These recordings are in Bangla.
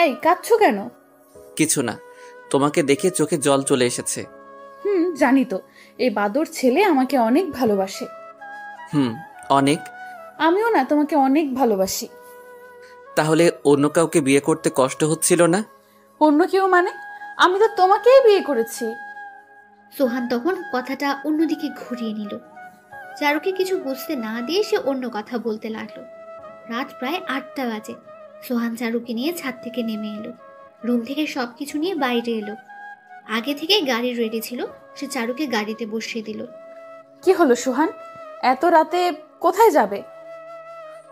এই কাঁদছো কেন? কিছু না, তোমাকে দেখে চোখে জল চলে এসেছে। জানি তো, এই বাদর ছেলে আমাকে অনেক ভালোবাসে। অনেক। আমিও না তোমাকে অনেক ভালোবাসি। তাহলে অন্য কাউকে বিয়ে করতে কষ্ট হচ্ছিল না? অন্য কেউ মানে? আমি তো তোমাকেই বিয়ে করেছি। সোহান তখন কথাটা অন্যদিকে ঘুরিয়ে নিল। চারুকে কিছু বুঝতে না দিয়ে সে অন্য কথা বলতে লাগলো। রাত প্রায় 8টা বাজে। সোহান চারুকে নিয়ে ছাদ থেকে নেমে এলো। রুম থেকে সবকিছু নিয়ে বাইরে এলো। আগে থেকে গাড়ি রেডি ছিল, সে চারুকে গাড়িতে বসিয়ে দিল। কি হলো সোহান, এত রাতে কোথায় যাবে?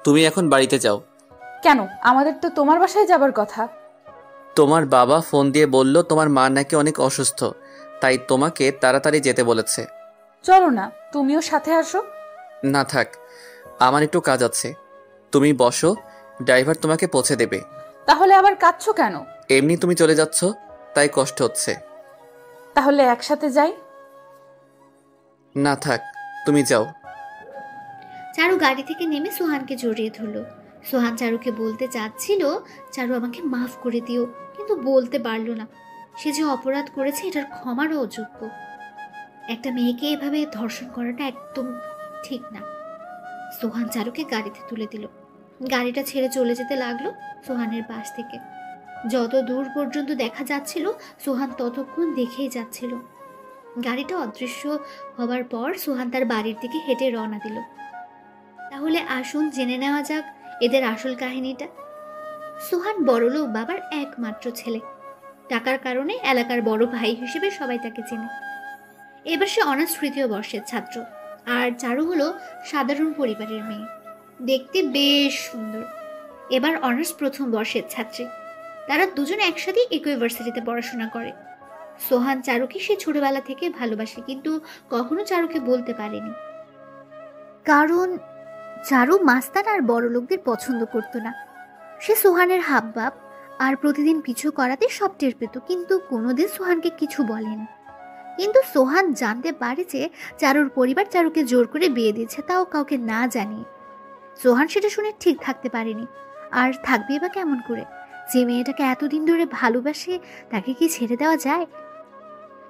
তুমি এখন বাড়িতে যাও। কেন? আমাদের তো তোমার বাসায় যাবার কথা। তোমার বাবা ফোন দিয়ে বলল তোমার মা নাকি অনেক অসুস্থ, তাই তোমাকে তাড়াতাড়ি যেতে বলেছে। চলো না, তুমিও সাথে আসো। না থাক, আমার একটু কাজ আছে। তুমি বসো, ড্রাইভার তোমাকে পৌঁছে দেবে। তাহলে আবার কাঁদছো কেন? এমনি তুমি চলে যাচ্ছ, তাই কষ্ট হচ্ছে। তাহলে একসাথে যাই। না থাক, তুমি যাও। চারু গাড়ি থেকে নেমে সোহানকে জড়িয়ে ধরল। সোহান চারুকে বলতে চাচ্ছিল, চারু আমাকে মাফ করে দিও, কিন্তু বলতে পারল না। সে যে অপরাধ করেছে এটার ক্ষমারও অযোগ্য। একটা মেয়েকে এভাবে ধর্ষণ করাটা একদম ঠিক না। সোহান চারুকে গাড়িতে তুলে দিল। গাড়িটা ছেড়ে চলে যেতে লাগলো সোহানের পাশ থেকে। যত দূর পর্যন্ত দেখা যাচ্ছিল সোহান ততক্ষণ দেখেই যাচ্ছিল। গাড়িটা অদৃশ্য হবার পর সোহান তার বাড়ির দিকে হেঁটে রওনা দিল। তাহলে আসুন জেনে নেওয়া যাক এদের আসল কাহিনীটা। সোহান বড়লোক বাবার একমাত্র ছেলে। টাকার কারণে এলাকার বড় ভাই হিসেবে সবাই তাকে চেনে। এবার সে অনার্স 3য় বর্ষের ছাত্র। আর চারু হলো সাধারণ পরিবারের মেয়ে, দেখতে বেশ সুন্দর। এবার অনার্স 1ম বর্ষের ছাত্রী। তারা দুজন একসাথে একই ইউনিভার্সিটিতে পড়াশোনা করে। সোহান চারুকে সে ছোটবেলা থেকে ভালোবাসে, কিন্তু কখনো চারুকে বলতে পারেনি। কারণ চারু মাস্তান আর বড় লোকদের পছন্দ করতো না। সে সোহানের হাবভাব আর প্রতিদিন পিছু করাতে সব টের পেত, কিন্তু কোনোদিন সোহানকে কিছু বলেনি। কিন্তু সোহান জানতে পারে যে চারুর পরিবার চারুকে জোর করে বিয়ে দিয়েছে, তাও কাউকে না জানিয়ে। সোহান সেটা শুনে ঠিক থাকতে পারেনি। আর থাকবে বা কেমন করে? যে মেয়েটাকে এতদিন ধরে ভালোবাসে তাকে কি ছেড়ে দেওয়া যায়?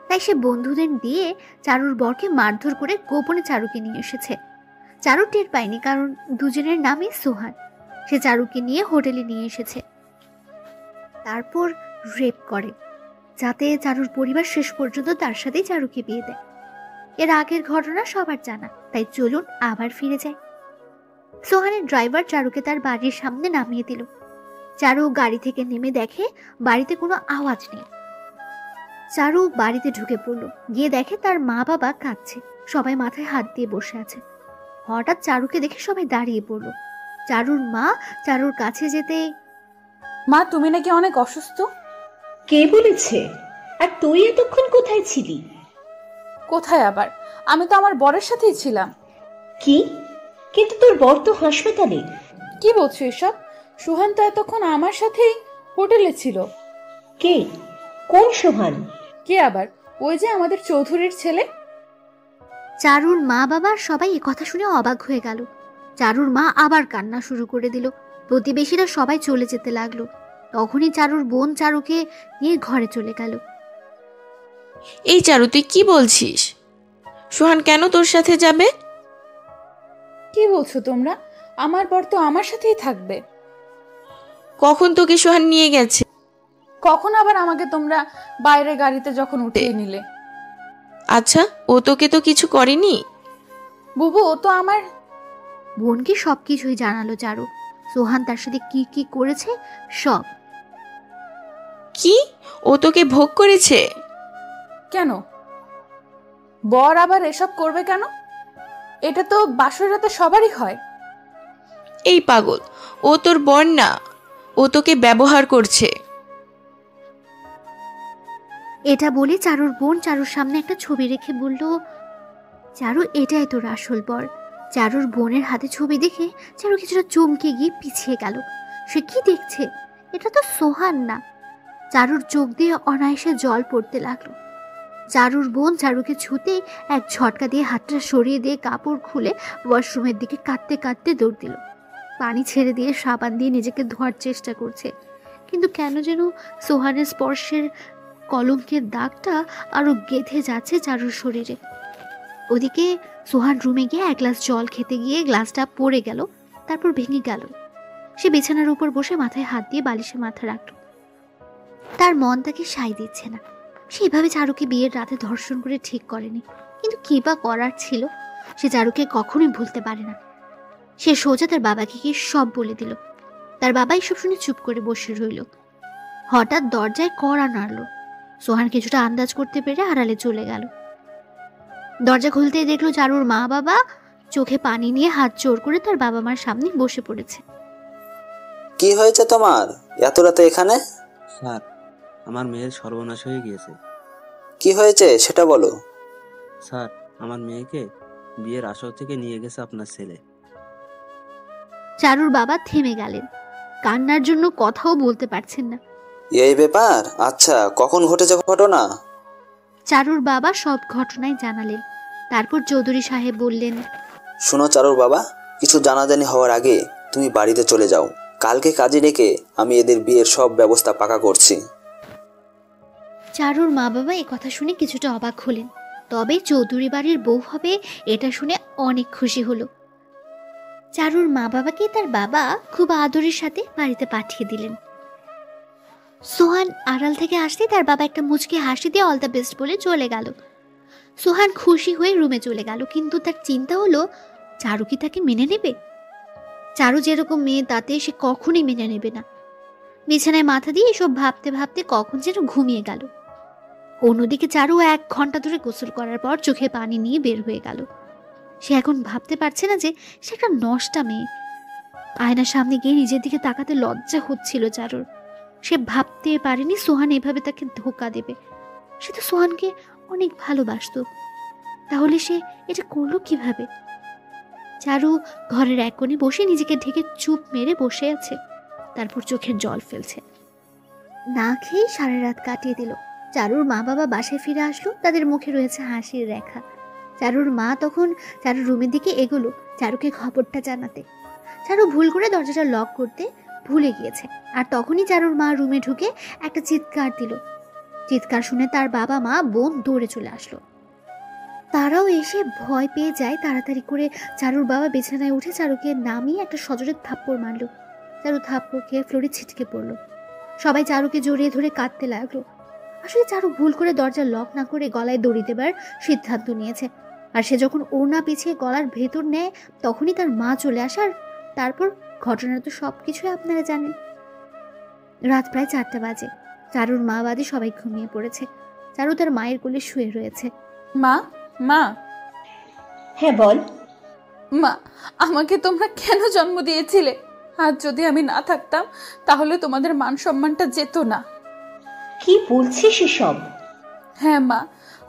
তাই সে বন্ধুদের দিয়ে চারুর বরকে মারধর করে গোপনে চারুকে নিয়ে এসেছে। চারু টের পায়নি, কারণ দুজনের নামই সোহান। সে চারুকে নিয়ে হোটেলে নিয়ে এসেছে, তারপর রেপ করে, যাতে চারুর পরিবার শেষ পর্যন্ত তার সাথেই চারুকে বিয়ে দেয়। এর আগের ঘটনা সবার জানা, তাই চলুন আবার ফিরে যায়। সোহানের ড্রাইভার চারুকে তার বাড়ির সামনে নামিয়ে দিল। চারু গাড়ি থেকে নেমে দেখে বাড়িতে কোনো আওয়াজ নেই। চারু বাড়িতে ঢুকে পড়ল। গিয়ে দেখে তার মা বাবা কাঁদছে, সবাই মাথায় হাত দিয়ে বসে আছে। হঠাৎ চারুকে দেখে সবাই দাঁড়িয়ে পড়ল। চারুর মা চারুর কাছে যেতে, মা, তুমি নাকি অনেক অসুস্থ। কে বলেছে? আর তুই এতক্ষণ কোথায় ছিলি? কোথায় আবার, আমি তো আমার বরের সাথেই ছিলাম। কি? কিন্তু তোর বর তো হাসপাতালে। কি বলছো এসব? সোহান তো এতক্ষণ আমার সাথেই হোটেলে ছিল। কে? কোন সোহান? কে আবার? ওই যে আমাদের চৌধুরীর ছেলে। চারুর মা বাবা সবাই এ কথা শুনে অবাক হয়ে গেল। চারুর মা আবার কান্না শুরু করে দিল। প্রতিবেশীরা সবাই চলে যেতে লাগলো। তখনই চারুর বোন চারুকে নিয়ে ঘরে চলে গেল। এই চারু, তুই কি বলছিস? সোহান কেন তোর সাথে যাবে? কি বলছো তোমরা? আমার বর তো আমার সাথেই থাকবে। কখন তোকে সোহান নিয়ে গেছে? কখন আবার আমাকে তোমরা বাইরে গাড়িতে যখন উঠিয়ে নিলে। আচ্ছা, ও তোকে তো কিছু করেনি? বুবু, ও তো আমার। বোনকে সবকিছুই জানালো চারু। সোহান তার সাথে কি কি করেছে সব। কি? ও তোকে ভোগ করেছে? কেন? বর আবার এসব করবে কেন? এটা তো বাসর রাতে সবারই হয়। এই পাগল, ও তোর বর না, ও তোকে ব্যবহার করছে। এটা বলে চারুর বোন চারুর সামনে একটা ছবি রেখে বলল, চারু, এটাই তোর আসল বর। চারুর বোনের হাতে ছবি দেখে চারু কিছুটা চমকে গিয়ে পিছিয়ে গেল। সে কি দেখছে? এটা তো সোহান না। চারুর চোখ দিয়ে অনায়াসে জল পড়তে লাগলো। চারুর বোন চারুকে ছুতে এক ঝটকা দিয়ে হাতটা সরিয়ে দিয়ে কাপড় খুলে ওয়াশরুমের দিকে কাঁদতে কাঁদতে দৌড় দিল। পানি ছেড়ে দিয়ে সাবান দিয়ে নিজেকে ধোয়ার চেষ্টা করছে, কিন্তু কেন যেন সোহানের স্পর্শের কলঙ্কের দাগটা আরো গেঁথে যাচ্ছে চারুর শরীরে। ওদিকে সোহান রুমে গিয়ে এক গ্লাস জল খেতে গিয়ে গ্লাসটা পড়ে গেল, তারপর ভেঙে গেল। সে বিছানার উপর বসে মাথায় হাত দিয়ে বালিশে মাথা রাখল। তার মন তাকে সায় দিচ্ছে না। সে এভাবে চারুকে বিয়ের রাতে ধর্ষণ করে ঠিক করেনি, কিন্তু কি বা করার ছিল। সে চারুকে কখনোই ভুলতে পারে না। সে সোজা তার বাবাকে গিয়ে সব বলে দিল। তার বাবা এসব শুনে চুপ করে বসে রইল। হঠাৎ দরজায় কড়া নাড়ল। সোহান কিছুটা আন্দাজ করতে পেরে আড়ালে চলে গেল। দরজা খুলতেই দেখলো চারুর মা বাবা চোখে পানি নিয়ে হাত জোর করে তার বাবা মার সামনে বসে পড়েছে। কি হয়েছে তোমার এত রাতে এখানে? স্যার, আমার মেয়ের সর্বনাশ হয়ে গিয়েছে। কি হয়েছে সেটা বলো। স্যার, আমার মেয়েকে বিয়ের আসর থেকে নিয়ে গেছে আপনার ছেলে। চারুর বাবা থেমে গেলেন, কান্নার জন্য কথাও বলতে পারছেন না। এই ব্যাপার? আচ্ছা, কখন ঘটেছে ঘটনা? চারুর বাবা সব ঘটনাই জানালেন। তারপর চৌধুরী সাহেব বললেন, শোনো চারুর বাবা, কিছু জানাজানি হওয়ার আগে তুমি বাড়িতে চলে যাও। কালকে কাজে ডেকে আমি এদের বিয়ের সব ব্যবস্থা পাকা করছি। চারুর মা বাবা এ কথা শুনে কিছুটা অবাক হলেন, তবে চৌধুরী বাড়ির বউ হবে এটা শুনে অনেক খুশি হলো। চারুর মা বাবাকে তার বাবা খুব আদরের সাথে বাড়িতে পাঠিয়ে দিলেন। সোহান আড়াল থেকে আসতে তার বাবা একটা মুচকি হাসি দিয়ে অল দ্য বেস্ট বলে চলে গেল। সোহান খুশি হয়ে রুমে চলে গেল, কিন্তু তার চিন্তা হলো চারু কি তাকে মেনে নেবে। চারু যেরকম মেয়ে তাতে সে কখনই মেনে নেবে না। বিছানায় মাথা দিয়ে এসব ভাবতে ভাবতে কখন যেন ঘুমিয়ে গেল। অন্যদিকে চারু 1 ঘন্টা ধরে গোসল করার পর চোখে পানি নিয়ে বের হয়ে গেল। সে এখন ভাবতে পারছে না যে সে একটা নষ্টা মেয়ে। আয়নার সামনে গিয়ে নিজের দিকে তাকাতে লজ্জা হচ্ছিল চারুর। সে ভাবতে পারেনি সোহান এভাবে তাকে ধোকা দেবে। সে তো সোহানকে অনেক ভালোবাসতো, তাহলে সে এটা করলো কিভাবে? চারু ঘরের এক কোণে বসে নিজেকে ঢেকে চুপ মেরে বসে আছে, তারপর চোখের জল ফেলছে। না খেয়ে সারা রাত কাটিয়ে দিল। চারুর মা বাবা বাসায় ফিরে আসলো, তাদের মুখে রয়েছে হাসির রেখা। চারুর মা তখন চারুর রুমের দিকে এগোলো চারুকে খবরটা জানাতে। চারু ভুল করে দরজাটা লক করতে ভুলে গিয়েছে, আর তখনই চারুর মা রুমে ঢুকে একটা চিৎকার দিল। চিৎকার শুনে তার বাবা মা বোন দৌড়ে চলে আসলো। তারাও এসে ভয় পেয়ে যায়। তাড়াতাড়ি করে চারুর বাবা বিছানায় উঠে চারুকে নামিয়ে একটা সজোরে থাপ্পড় মারল। চারু থাপ্পড় খেয়ে ফ্লোরে ছিটকে পড়লো। সবাই চারুকে জড়িয়ে ধরে কাঁদতে লাগলো। আসলে চারু ভুল করে দরজা লক না করে গলায় দড়ি দেবার সিদ্ধান্ত নিয়েছে, আর সে যখন ওড়না পিছিয়ে গলার ভেতর নেয় তখনই তার মা চলে আসার। তারপর ঘটনা তো সবকিছুই আপনারা জানেন। রাত প্রায় 4টা বাজে। চারুর মা বাদে সবাই ঘুমিয়ে পড়েছে। চারু তার মায়ের কোলে শুয়ে রয়েছে। মা, মা, হ্যাঁ বল। মা, আমাকে তোমরা কেন জন্ম দিয়েছিলে? আজ যদি আমি না থাকতাম তাহলে তোমাদের মান সম্মানটা যেত না। কি বলছিস এসব? হ্যাঁ মা,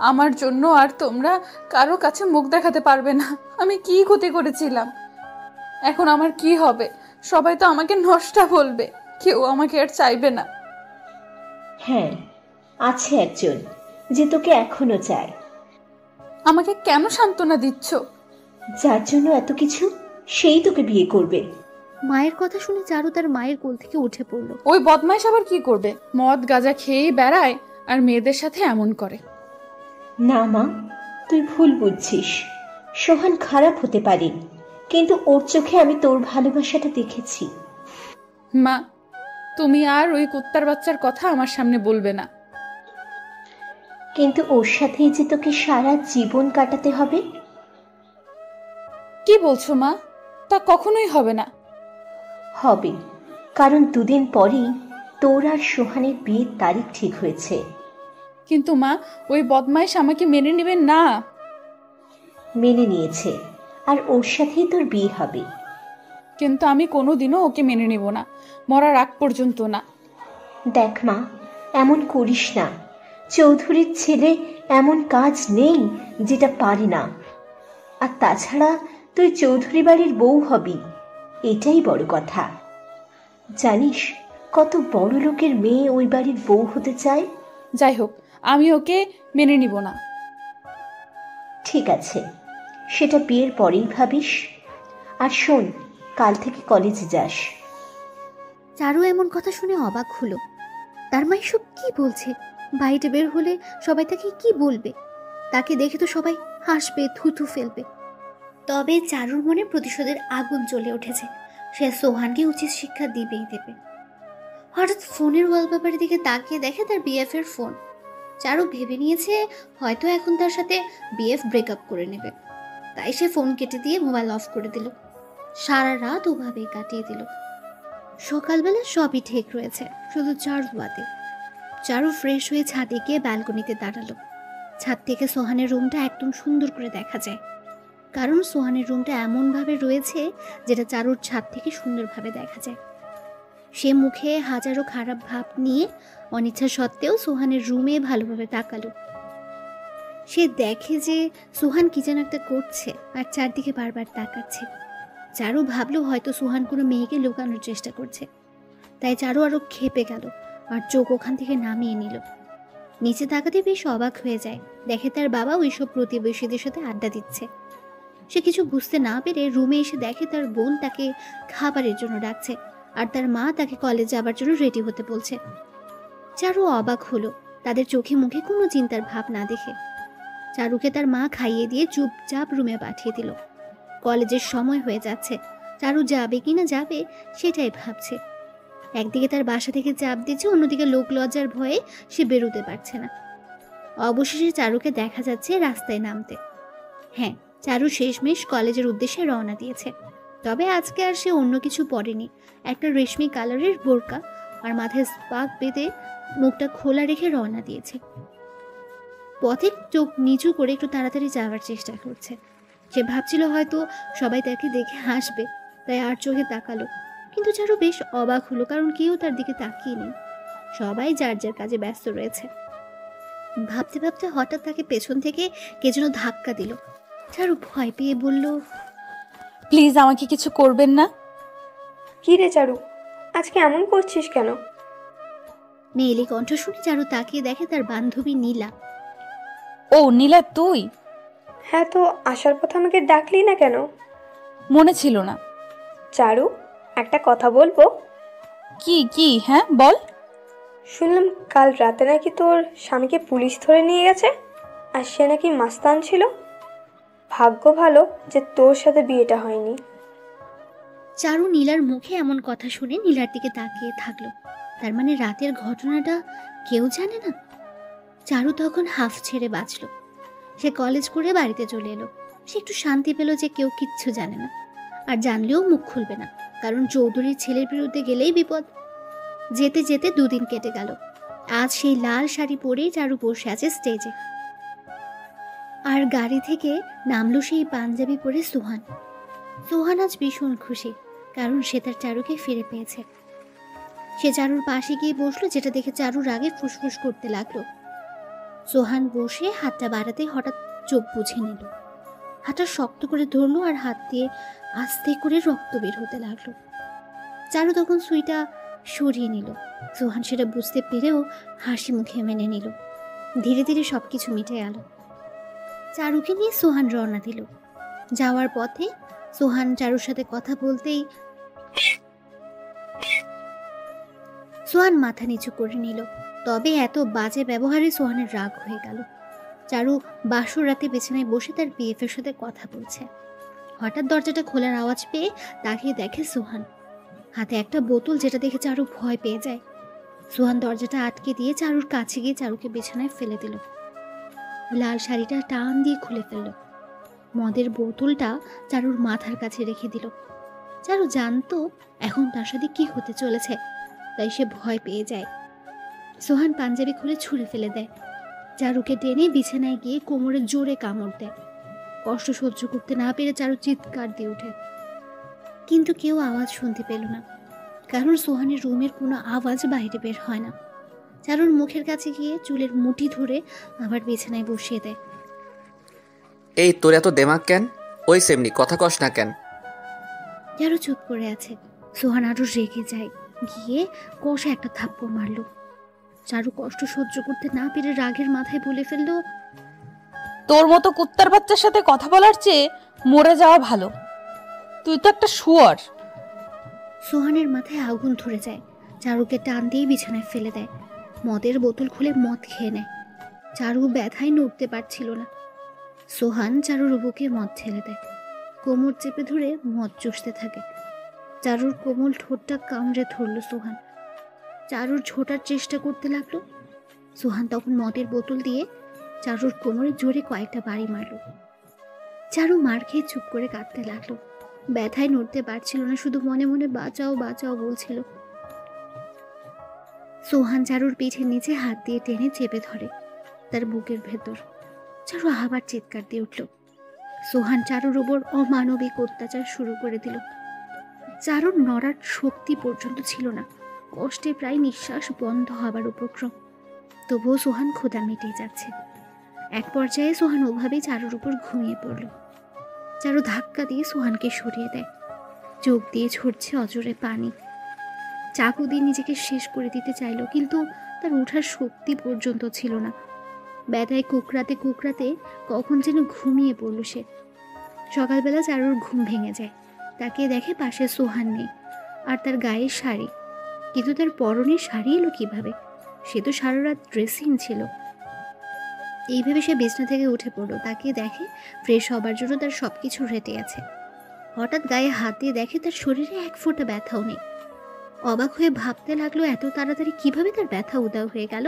আমার জন্য আর তোমরা কারো কাছে মুখ দেখাতে পারবে না। আমি কি ক্ষতি করেছিলাম? এখন আমার কি হবে? সবাই তো আমাকে নষ্টা বলবে, কেউ আমাকে আর চাইবে না। হ্যাঁ, আছে একজন যে তোকে এখনো চায়। আমাকে কেন সান্ত্বনা দিচ্ছ? যার জন্য এত কিছু, সেই তোকে বিয়ে করবে। মায়ের কথা শুনে চারু তার মায়ের কোল থেকে উঠে পড়লো। ওই বদমাইশ আবার কি করবে? মদ গাঁজা খেয়ে বেড়ায় আর মেয়েদের সাথে এমন করে। না মা, তুই ভুল বুঝছিস। সোহান খারাপ হতে পারে, কিন্তু ওর চোখে আমি তোর ভালোবাসাটা দেখেছি। মা, তুমি আর ওই কুত্তার বাচ্চার কথা আমার সামনে বলবে না। কিন্তু ওর সাথেই যে তোকে সারা জীবন কাটাতে হবে। কি বলছো মা? তা কখনোই হবে না। হবে, কারণ 2 দিন পরেই তোর আর সোহানের বিয়ের তারিখ ঠিক হয়েছে। কিন্তু মা, ওই বদমাইশ আমাকে মেনে নেবে না। মেনে নিয়েছে, আর ওর সাথেই তোর বিয়ে হবে। কিন্তু আমি কোনোদিনও ওকে মেনে নেব না, মরার আগ পর্যন্ত না। দেখ মা, এমন করিস না। চৌধুরীর ছেলে এমন কাজ নেই যেটা পারে না। আর তাছাড়া তুই চৌধুরী বাড়ির বউ হবি, এটাই বড় কথা। জানিস কত বড় লোকের মেয়ে ওই বাড়ির বউ হতে চায়? যাই হোক, আমি ওকে মেনে নিব না। ঠিক আছে, সেটা বিয়ের পরেই ভাবিস। আর শোন, কাল থেকে কলেজে যাস। চারু এমন কথা শুনে অবাক হলো। তার মা এসব কি বলছে? বাইরে বের হলে সবাই তাকে কি বলবে? তাকে দেখে তো সবাই হাসবে, থুথু ফেলবে। তবে চারুর মনে প্রতিশোধের আগুন জ্বলে উঠেছে। সে সোহানকে উচিত শিক্ষা দিবেই দেবে। হঠাৎ ফোনের ওয়ালপেপারের দিকে তাকিয়ে দেখে তার বিএফ এর ফোন। চারু ভেবে নিয়েছে হয়তো এখন তার সাথে বিএফ ব্রেকআপ করে নেবে, তাই সে ফোন কেটে দিয়ে মোবাইল অফ করে দিল। সারা রাত ওভাবেই কাটিয়ে দিল। সকালবেলা সবই ঠিক রয়েছে, শুধু চারু বাদে। চারু ফ্রেশ হয়ে ছাদে গিয়ে ব্যালকনিতে দাঁড়ালো। ছাদ থেকে সোহানের রুমটা একদম সুন্দর করে দেখা যায়, কারণ সোহানের রুমটা এমনভাবে রয়েছে যেটা চারুর ছাদ থেকে সুন্দরভাবে দেখা যায়। সে মুখে হাজারো খারাপ ভাব নিয়ে অনিচ্ছা সত্ত্বেও সোহানের রুমে ভালোভাবে তাকালো। সে দেখে যে সোহান কি যেন একটা করছে আর চারদিকে বারবার তাকাচ্ছে। চারু ভাবলো হয়তো সোহান কোনো মেয়েকে লুকানোর চেষ্টা করছে, তাই চারু আরো ক্ষেপে গেল আর চোখ ওখান থেকে নামিয়ে নিল। নিচে তাকাতে বেশ অবাক হয়ে যায়, দেখে তার বাবা ওইসব প্রতিবেশীদের সাথে আড্ডা দিচ্ছে। সে কিছু বুঝতে না পেরে রুমে এসে দেখে তার বোন তাকে খাবারের জন্য ডাকছে আর তার মা তাকে কলেজে যাবার জন্য রেডি হতে বলছে। চারু অবাক হলো তাদের চোখে মুখে কোনো চিন্তার ভাব না দেখে। চারুকে তার মা খাইয়ে দিয়ে চুপচাপ রুমে পাঠিয়ে দিল। কলেজের সময় হয়ে যাচ্ছে, চারু যাবে কিনা যাবে সেটাই ভাবছে। একদিকে তার বাসা থেকে চাপ দিচ্ছে, অন্যদিকে লোক লজ্জার ভয়ে সে বেরোতে পারছে না। অবশেষে চারুকে দেখা যাচ্ছে রাস্তায় নামতে। হ্যাঁ, চারু শেষমেশ কলেজের উদ্দেশ্যে রওনা দিয়েছে। তবে আজকে আর সে অন্য কিছু পরেনি। একটা রেশমি কালারের বোরকা আর মাথায় স্পাক বেঁধে মুখটা খোলা রেখে রওনা দিয়েছে। পথে চোখ নিচু করে একটু তাড়াতাড়ি যাওয়ার চেষ্টা করছে। সে ভাবছিল হয়তো সবাই তাকে দেখে হাসবে, তাই আর চোখে তাকালো। কিন্তু চারু বেশ অবাক হলো, কারণ কেউ তার দিকে তাকিয়ে নেই। সবাই যার যার কাজে ব্যস্ত রয়েছে। ভাবতে ভাবতে হঠাৎ তাকে পেছন থেকে কে যেন ধাক্কা দিল। চারু ভয় পেয়ে বলল, প্লিজ আমাকে কিছু করবেন না। কি রে চারু, আজকে এমন করছিস কেন? মেয়েলি কণ্ঠ শুনে চারু তাকিয়ে দেখে তার বান্ধবী নীলা। ও নীলা, তুই? হ্যাঁ, তো আসার পথে আমাকে ডাকলি না কেন? মনে ছিল না। চারু, একটা কথা বলবো? কি কি? হ্যাঁ বল। শুনলাম কাল রাতে নাকি তোর স্বামীকে পুলিশ ধরে নিয়ে গেছে, আর সে নাকি মাস্তান ছিল। ভাগ্য ভালো যে তোর সাথে বিয়েটা হয়নি। চারু নীলার মুখে এমন কথা শুনে নীলার দিকে তাকিয়ে থাকলো। তার মানে রাতের ঘটনাটা কেউ জানে না। চারু তখন হাফ ছেড়ে বাঁচল। সে কলেজ করে বাড়িতে চলে এলো। সে একটু শান্তি পেল যে কেউ কিচ্ছু জানে না, আর জানলেও মুখ খুলবে না, কারণ চৌধুরীর ছেলের বিরুদ্ধে গেলেই বিপদ। যেতে যেতে দুদিন কেটে গেল। আজ সেই লাল শাড়ি পরেই চারু বসে আছে স্টেজে। আর গাড়ি থেকে নামলো সেই পাঞ্জাবি পরে সোহান। সোহান আজ ভীষণ খুশি, কারণ সে তার চারুকে ফিরে পেয়েছে। সে চারুর পাশে গিয়ে বসলো, যেটা দেখে চারুর আগে ফুসফুস করতে লাগলো। সোহান বসে হাতটা বাড়াতে হঠাৎ চোখ বুঝে নিল। হাতটা শক্ত করে ধরলো আর হাত দিয়ে আস্তে করে রক্ত বের হতে লাগলো। চারু তখন সুইটা সরিয়ে নিল। সোহান সেটা বুঝতে পেরেও হাসি মুখে মেনে নিল। ধীরে ধীরে সবকিছু মিটে গেল। চারুকে নিয়ে সোহান রওনা দিল। যাওয়ার পথে সোহান চারুর সাথে কথা বলতেই সোহান মাথা নিচু করে নিল। তবে এত বাজে ব্যবহারে সোহানের রাগ হয়ে গেল। চারু বাসর রাতে বিছানায় বসে তার বিএফের সাথে কথা বলছে। হঠাৎ দরজাটা খোলার আওয়াজ পেয়ে তাকিয়ে দেখে সোহান হাতে একটা বোতল, যেটা দেখে চারু ভয় পেয়ে যায়। সোহান দরজাটা আটকে দিয়ে চারুর কাছে গিয়ে চারুকে বিছানায় ফেলে দিল। লাল শাড়িটা টান দিয়ে খুলে ফেলল। মদের বোতলটা চারুর মাথার কাছে রেখে দিল। চারু জানতো এখন তার সাথে কি হতে চলেছে, তাই সে ভয় পেয়ে যায়। সোহান পাঞ্জাবি খুলে ছুঁড়ে ফেলে দেয়। চারুকে টেনে বিছানায় গিয়ে কোমরে জোরে কামড় দেয়। কষ্ট সহ্য করতে না পেরে চারু চিৎকার দিয়ে ওঠে, কিন্তু কেউ আওয়াজ শুনতে পেল না, কারণ সোহানের রুমের কোনো আওয়াজ বাইরে বের হয় না। চারুর মুখের কাছে গিয়ে চুলের মুঠি ধরে আবার বিছানায় বসিয়ে দেয়। এই তোর এত দেমাগ কেন? ওই সেমনি কথা কস না কেন? চারু চুপ করে আছে। সোহান আরো রেগে যায়, গিয়ে কষা একটা থাপ্পড় মারল। চারু কষ্ট সহ্য করতে না পেরে রাগের মাথায় বলে ফেললো, তোর মতো কুত্তার বাচ্চার সাথে কথা বলার চেয়ে মরে যাওয়া ভালো। তুই তো একটা শুয়োর। সোহানের মাথায় আগুন ধরে যায়। চারুকে টান দিয়ে বিছানায় ফেলে দেয়। মদের বোতল খুলে মদ খেয়ে নেয়। চারু ব্যথায় নড়তে পারছিল না। সোহান চারুর বুকে মদ ঢেলে দেয়। কোমর চেপে ধরে মদ চুষতে থাকে। চারুর কোমল ঠোঁটটা কামড়ে ধরল সোহান। চারুর ঝোটার চেষ্টা করতে লাগলো। সোহান তখন মদের বোতল দিয়ে চারুর কোমরে জোরে কয়েকটা বাড়ি মারল। চারু মার খেয়ে চুপ করে কাঁদতে লাগলো। ব্যথায় নড়তে পারছিল না, শুধু মনে মনে বাঁচাও বাঁচাও বলছিল। সোহান চারুর পিঠের নিচে হাত দিয়ে টেনে চেপে ধরে তার বুকের ভেতর। চারু আবার চিৎকার দিয়ে উঠল। সোহান চারুর উপর অমানবিক অত্যাচার শুরু করে দিল। চারুর নড়ার শক্তি পর্যন্ত ছিল না। কষ্টে প্রায় নিঃশ্বাস বন্ধ হবার উপক্রম। তবুও সোহান ক্ষুধা মিটিয়ে যাচ্ছে। এক পর্যায়ে সোহান ওভাবেই চারুর উপর ঘুমিয়ে পড়ল। চারু ধাক্কা দিয়ে সোহানকে সরিয়ে দেয়। চোখ দিয়ে ঝরছে অজরে পানি। চাকু দিয়ে নিজেকে শেষ করে দিতে চাইল, কিন্তু তার ওঠার শক্তি পর্যন্ত ছিল না। ব্যথায় কুকরাতে কুকরাতে কখন যেন ঘুমিয়ে পড়ল সে। সকালবেলা চারুর ঘুম ভেঙে যায়। তাকে দেখে পাশে সোহান নেই, আর তার গায়ের শাড়ি। কিন্তু তার পরনের শাড়ি এলো কিভাবে? সে তো সারা রাত ড্রেসিং ছিল। এইভাবে সে বিছনা থেকে উঠে পড়লো। তাকে দেখে ফ্রেশ হবার জন্য তার সবকিছু রেডি আছে। হঠাৎ গায়ে হাত দিয়ে দেখে তার শরীরে এক ফোঁটা ব্যথাও নেই। অবাক হয়ে ভাবতে লাগলো এত তাড়াতাড়ি কিভাবে তার ব্যথা উদাও হয়ে গেল।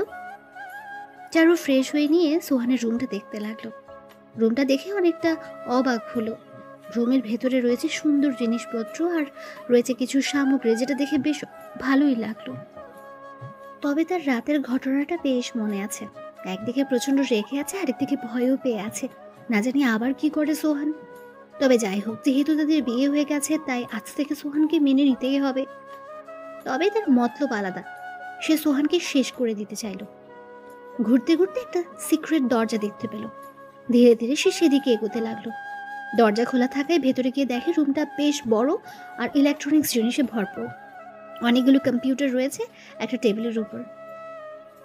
চারু ফ্রেশ হয়ে নিয়ে সোহানের রুমটা দেখতে লাগলো। রুমটা দেখে অনেকটা অবাক হলো। রুমের ভেতরে রয়েছে সুন্দর জিনিসপত্র আর রয়েছে কিছু সামগ্রী, যেটা দেখে বেশ ভালোই লাগলো। তবে তার রাতের ঘটনাটা বেশ মনে আছে। একদিকে প্রচন্ড রেগে আছে, আরেকদিকে ভয়ও পেয়ে আছে। না জানি আবার কি করে সোহান। তবে যাই হোক, যেহেতু তাদের বিয়ে হয়ে গেছে তাই আজ থেকে সোহানকে মেনে নিতেই হবে। তবে তার মতলব আলাদা। সে সোহানকে শেষ করে দিতে চাইল। ঘুরতে ঘুরতে একটা সিক্রেট দরজা দেখতে পেল। ধীরে ধীরে সে সেদিকে এগোতে লাগলো। দরজা খোলা থাকায় ভেতরে গিয়ে দেখে রুমটা বেশ বড় আর ইলেকট্রনিক্স জিনিসে ভরপুর। অনেকগুলো কম্পিউটার রয়েছে একটা টেবিলের উপর।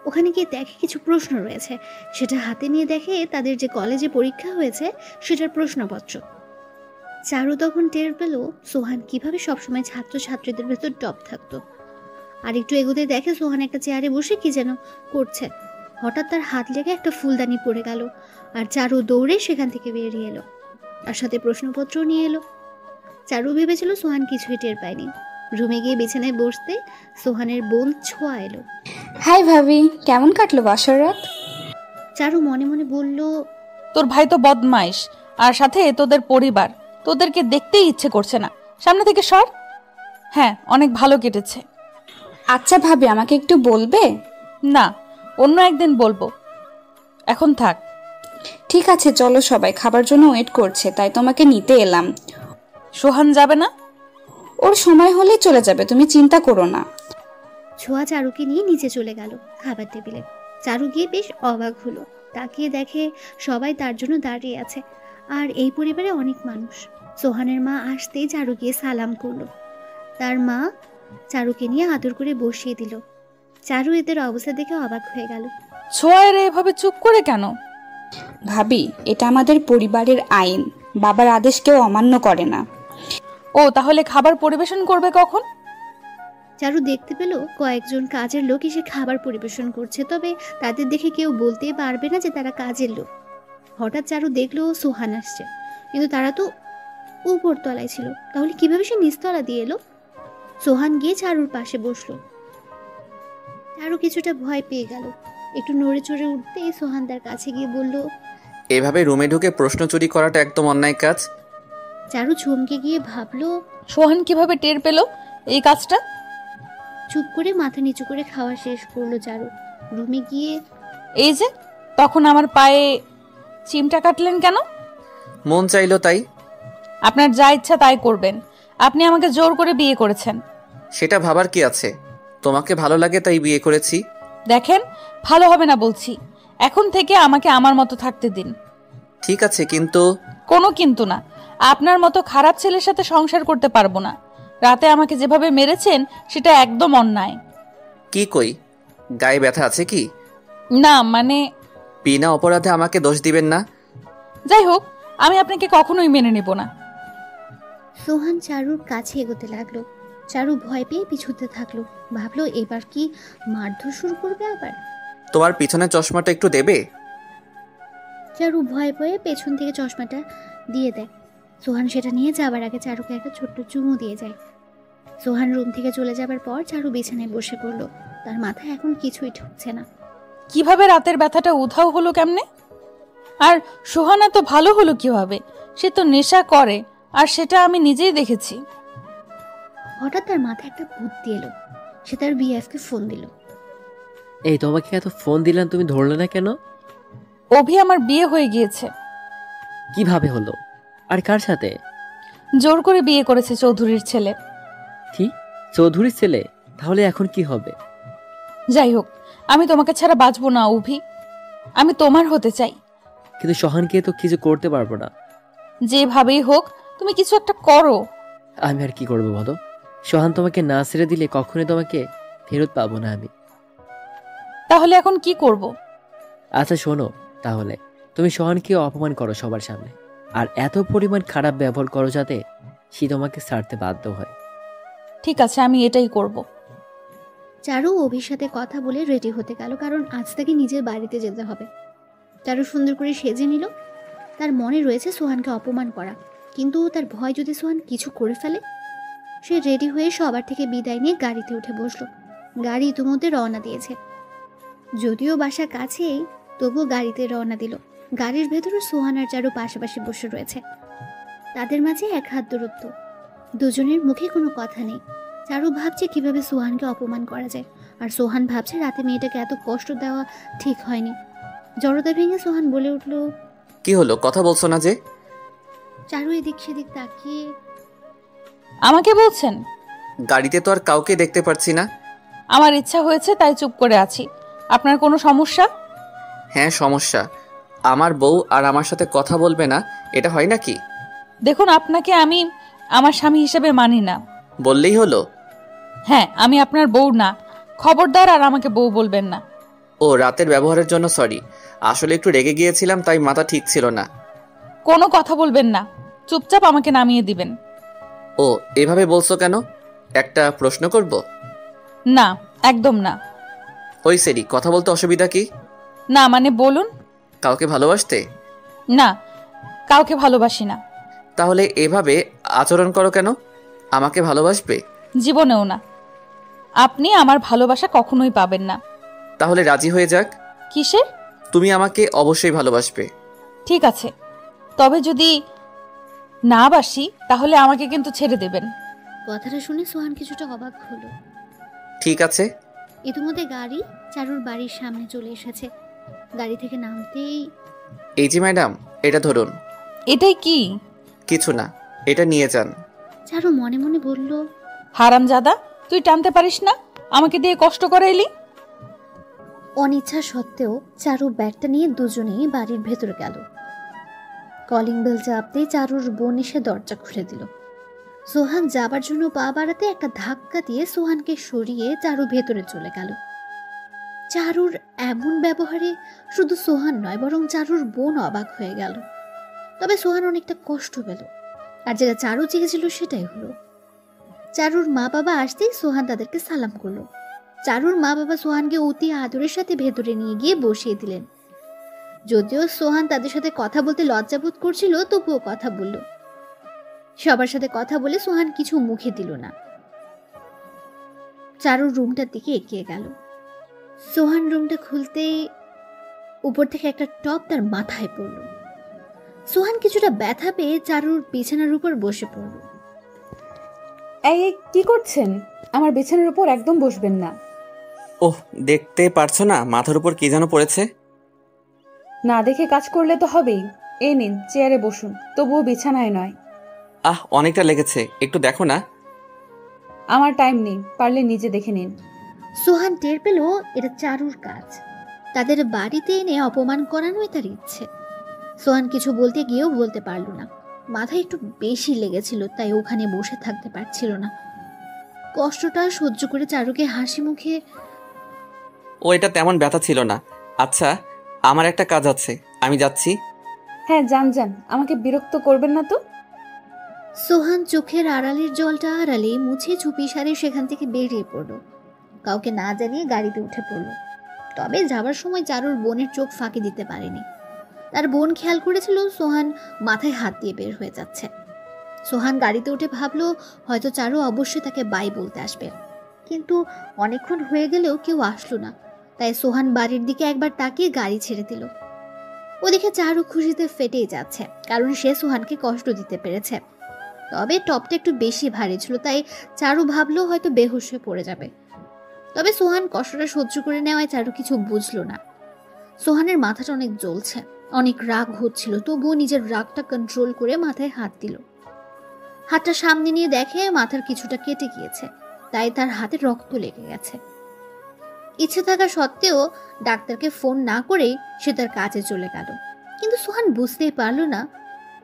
ওখানে গিয়ে দেখে কিছু প্রশ্ন রয়েছে। সেটা হাতে নিয়ে দেখে তাদের যে কলেজে পরীক্ষা হয়েছে সেটার প্রশ্নপত্র। চারু তখন টের পেল সোহান কিভাবে সবসময় ছাত্রছাত্রীদের ভেতর টপ থাকতো। আর একটু এগোতে দেখে সোহান একটা চেয়ারে বসে কি যেন করছে। হঠাৎ তার হাত লেগে একটা ফুলদানি পড়ে গেল, আর চারু দৌড়ে সেখান থেকে বেরিয়ে এলো। তার সাথে প্রশ্নপত্র নিয়ে এলো। চারু ভেবেছিল সোহান কিছুই টের পায়নি। রুমে গিয়ে বিছানায় বসতে সোহানের বোন ছোঁয়া এলো। হাই ভাবি, কেমন কাটলো বাসর রাত? চারু মনে মনে বলল, তোর ভাই তো বদমাইশ, আর সাথে তোদের পরিবার। তোদেরকে দেখতেই ইচ্ছে করছে না, সামনে থেকে সর। হ্যাঁ, অনেক ভালো কেটেছে। আচ্ছা ভাবি, আমাকে একটু বলবে? না, অন্য একদিন বলবো, এখন থাক। ঠিক আছে, চলো, সবাই খাবার জন্য ওয়েট করছে, তাই তোমাকে নিতে এলাম। সোহান যাবে না? ওর সময় হলেই চলে যাবে, তুমি চিন্তা করো না। ছোঁয়া চারুকে নিয়ে নিচে চলে গেল খাবার টেবিলে। চারু গিয়ে বেশ অবাক হলো। তাকিয়ে দেখে সবাই তার জন্য দাঁড়িয়ে আছে, আর এই পরিবারে অনেক মানুষ। সোহানের মা আসতেই চারু গিয়ে সালাম করলো। তার মা চারুকে নিয়ে আদর করে বসিয়ে দিল। চারু এদের অবস্থা দেখে অবাক হয়ে গেল। ছোঁয়ার এভাবে চুপ করে কেন? ভাবি, এটা আমাদের পরিবারের আইন, বাবার আদেশ কেউ অমান্য করে না। ও, তাহলে খাবার পরিবেশন করবে কখন? চারু দেখতে পেল কয়েকজন কাজের লোক এসে খাবার পরিবেশন করছে, তবে তাদের দেখে কেউ বলতেই পারবে না যে তারা কাজের লোক। হঠাৎ চারু দেখলো সোহান আসছে, কিন্তু তারা তো উপর তলায় ছিল। তাহলে কিভাবে সে নিচতলা দিয়ে এলো? সোহান গিয়ে চারুর পাশে বসলো। চারু কিছুটা ভয় পেয়ে গেল। একটু নড়ে চড়ে উঠতেই সোহান তার কাছে গিয়ে বলল, এভাবে রুমে ঢুকে প্রশ্ন চুরি করাটা একদম অন্যায় কাজ। চারু চমকে গিয়ে ভাবলো সোহান কিভাবে টের পেল এই কাজটা। চুপ করে মাথা নিচু করে খাওয়া শেষ করলো চারু। রুমে গিয়ে, এই যে তখন আমার পায়ে চিমটা কাটলেন কেন? মন চাইলো তাই। আপনার যা ইচ্ছা তাই করবেন। আপনি আমাকে জোর করে বিয়ে করেছেন। সেটা ভাবার কি আছে? তোমাকে ভালো লাগে তাই বিয়ে করেছি। দেখেন, ভালো হবে না বলছি। এখন থেকে আমাকে আমার মতো থাকতে দিন। ঠিক আছে, কিন্তু কোনো কিন্তু না। আপনার মতো খারাপ ছেলের সাথে সংসার করতে পারবো না। রাতে আমাকে যেভাবে মেরেছেন সেটা একদম অন্যায়। কি কই, গায়ে ব্যথা আছে কি? না মানে, বিনা অপরাধে আমাকে দোষ দিবেন না। যাই হোক, আমি আপনাকে কখনোই মেনে নেব না। সোহান চারুর কাছে এগোতে লাগলো। চারু ভয় পেয়ে পিছুতে থাকলো, ভাবলো এবার কি মারধর শুরু করবে আবার। তোমার পিছনের চশমাটা একটু দেবে? চারু ভয় পেয়ে পেছন থেকে চশমাটা দিয়ে দেয়। সোহান সেটা নিয়ে যাবার আগে চারুকে একটা ছোট্ট চুমু দিয়ে যায়। সোহান রুম থেকে চলে যাবার পর চারু বিছানায় বসে পড়লো। তার মাথায় এখন কিছুই ঢুকছে না। কিভাবে রাতের ব্যথাটা উধাও হলো কেমনে? আর সোহানা তো ভালো হলো কিভাবে? সে তো নেশা করে, আর সেটা আমি নিজেই দেখেছি। হঠাৎ তার মাথায় একটা বুদ্ধি এলো। সে তার বিএফকে ফোন দিল। এই তোমাকে এত ফোন দিলাম, তুমি ধরলে না কেন? অভি, আমার বিয়ে হয়ে গিয়েছে। কিভাবে হলো? আর কার সাথে? জোর করে বিয়ে করেছে চৌধুরীর ছেলে। কি? চৌধুরীর ছেলে? তাহলে এখন কি হবে? যাই হোক, আমি তোমাকে ছাড়া বাঁচবো না অভি। আমি তোমার হতে চাই। কিন্তু সোহানকে তো কিছু করতে পারবো না। যেভাবেই হোক তুমি কিছু একটা করো। আমি আর কি করবো বলো? সোহান তোমাকে না ছেড়ে দিলে কখনোই তোমাকে ফেরত পাবো না আমি। তাহলে এখন কি করব? আচ্ছা শোনো, তাহলে তুমি সোহানকে অপমান করো সবার সামনে, আর এত পরিমাণ খারাপ ব্যবহার করো যাতে সে তোমাকে ছাড়তে বাধ্য হয়। ঠিক আছে, আমি এটাই করব। চারু অভির সাথে কথা বলে রেডি হতে গেল, কারণ আজ তাকে নিজের বাড়িতে যেতে হবে। চারু সুন্দর করে সেজে নিল। তার মনে রয়েছে সোহানকে অপমান করা, কিন্তু তার ভয় যদি সোহান কিছু করে ফেলে। সে রেডি হয়ে সবার থেকে বিদায় নিয়ে গাড়িতে উঠে বসলো। গাড়ি ইতিমধ্যে রওনা দিয়েছে। যদিও বাসা কাছেই, তবুও গাড়িতে রওনা দিল। গাড়ির ভেতরে সোহান আর চারু পাশাপাশি বসে রয়েছে। তাদের মাঝে এক হাত দূরত্ব। দুজনের মুখে কোনো কথা নেই। চারু ভাবছে কিভাবে সোহানকে অপমান করা যায়, আর সোহান ভাবছে রাতে মেয়েটাকে এত কষ্ট দেওয়া ঠিক হয়নি। জড়তা ভেঙে সোহান বলে উঠল, কি হলো, কথা বলছো না যে? চারু এদিক সেদিক তাকিয়ে, আমাকে বলছেন? গাড়িতে তো আর কাউকে দেখতে পাচ্ছি না। আমার ইচ্ছা হয়েছে তাই চুপ করে আছি। আপনার কোনো সমস্যা? হ্যাঁ, সমস্যা। আমার বউ আর আমার সাথে কথা বলবে না, এটা হয় নাকি? দেখুন, আপনাকে আমি আমার স্বামী হিসেবে মানি না। বললেই হলো। হ্যাঁ, আমি আপনার বউ না। খবরদার আর আমাকে বউ বলবেন না। ও, রাতের ব্যবহারের জন্য সরি। আসলে একটু রেগে গিয়েছিলাম, তাই মাথা ঠিক ছিল না। কোনো কথা বলবেন না, চুপচাপ আমাকে নামিয়ে দিবেন। ও, এভাবে বলছো কেন? একটা প্রশ্ন করব? না, একদম না। ওই সেরি, কথা বলতে অসুবিধা কি? না মানে বলুন। কাউকে ভালোবাসতে? না, কাউকে ভালোবাসি না। তাহলে এভাবে আচরণ করো কেন? আমাকে ভালোবাসবে? জীবনেও না। আপনি আমার ভালোবাসা কখনোই পাবেন না। তাহলে রাজি হয়ে যাক। কিসের? তুমি আমাকে অবশ্যই ভালোবাসবে। ঠিক আছে, তবে যদি না বাসি তাহলে আমাকে কিন্তু ছেড়ে দেবেন। কথাটা শুনে সোহান কিছুটা অবাক হলো। ঠিক আছে। ইতিমধ্যে গাড়ি চারুর বাড়ির সামনে চলে এসেছে। গাড়ি থেকে নামতেই, এই যে ম্যাডাম, এটা ধরুন। এটাই কি? কিছু না, এটা নিয়ে যান। চারু মনে মনে বলল, হারামজাদা, তুই টানতে পারিস না, আমাকে দিয়ে কষ্ট করাইলি। অনিচ্ছা সত্ত্বেও চারু ব্যাগটা নিয়ে দুজনেই বাড়ির ভেতরে গেল। কলিং বেল চাপতেই চারুর বোন এসে দরজা খুলে দিল। সোহান যাবার জন্য পা বাড়াতে একটা ধাক্কা দিয়ে সোহানকে সরিয়ে চারু ভেতরে চলে গেল। চারুর এমন ব্যবহারে শুধু সোহান নয়, বরং চারুর বোন অবাক হয়ে গেল। তবে সোহান অনেকটা কষ্ট পেল, আর যেটা চারু চেয়েছিল সেটাই হলো। চারুর মা বাবা আসতেই সোহান তাদেরকে সালাম করলো। চারুর মা বাবা সোহানকে অতি আদরের সাথে ভেতরে নিয়ে গিয়ে বসিয়ে দিলেন। যদিও সোহান তাদের সাথে কথা বলতে লজ্জাবোধ করছিল, তবুও কথা বলল। সবার সাথে কথা বলে সোহান কিছু মুখে দিল না। চারুর রুমটার দিকে এগিয়ে গেল। সোহান রুমটা খুলতেই উপর থেকে একটা টপ তার মাথায় পড়ল। সোহান কিছুটা ব্যথা পেয়ে চারুর বিছানার উপর বসে পড়ল। এই কি করছেন? আমার বিছানার উপর একদম বসবেন না। ওহ, দেখতে পারছো না মাথার উপর কি যেন পড়েছে? না দেখে কাজ করলে তো হবেই। এই নিন, চেয়ারে বসুন, তবুও বিছানায় নয়। অনেকটা লেগেছে, একটু দেখো না। আমার টাইম নেই, পারলে নিজে দেখে নিন। সোহান টের পেল এটা চারুর কাজ। তাদের বাড়িতে এনে অপমান করানোই তার ইচ্ছে। সোহান কিছু বলতে গিয়েও বলতে পারল না। মাথায় একটু বেশি লেগেছিল, তাই ওখানে বসে থাকতে পারছিল না। কষ্টটা সহ্য করে চারুকে হাসি মুখে, ও, এটা তেমন ব্যথা ছিল না। আচ্ছা, আমার একটা কাজ আছে, আমি যাচ্ছি। হ্যাঁ যান যান, আমাকে বিরক্ত করবেন না তো। সোহান চোখের আড়ালের জলটা আড়ালে মুছে চুপি সারে সেখান থেকে বেরিয়ে পড়ল। কাউকে না জানিয়ে গাড়িতে উঠে পড়ল। তবে যাবার সময় চারুর বোনের চোখ ফাঁকি দিতে পারেনি। তার বোন খেয়াল করেছিল সোহান মাথায় হাত দিয়ে বের হয়ে যাচ্ছে। সোহান গাড়িতে উঠে ভাবলো হয়তো চারু অবশ্যই তাকে বাই বলতে আসবে, কিন্তু অনেকক্ষণ হয়ে গেলেও কেউ আসলো না। তাই সোহান বাড়ির দিকে একবার তাকিয়ে গাড়ি ছেড়ে দিল। ওদিকে চারু খুশিতে ফেটেই যাচ্ছে, কারণ সে সোহানকে কষ্ট দিতে পেরেছে। তবে টপটা একটু বেশি ভারী ছিল, তাই চারু ভাবলো হয়তো বেহুশ হয়ে পড়ে যাবে। তবে সোহান কষ্টটা সহ্য করে নেওয়ায় চারু কিছু বুঝলো না। সোহানের মাথাটা অনেক জ্বলছে, অনেক রাগ হচ্ছিল, তবুও নিজের রাগটা কন্ট্রোল করে মাথায় হাত দিল। হাতটা সামনে নিয়ে দেখে মাথার কিছুটা কেটে গিয়েছে, তাই তার হাতে রক্ত লেগে গেছে। ইচ্ছে থাকা সত্ত্বেও ডাক্তারকে ফোন না করেই সে তার কাজে চলে গেল। কিন্তু সোহান বুঝতেই পারল না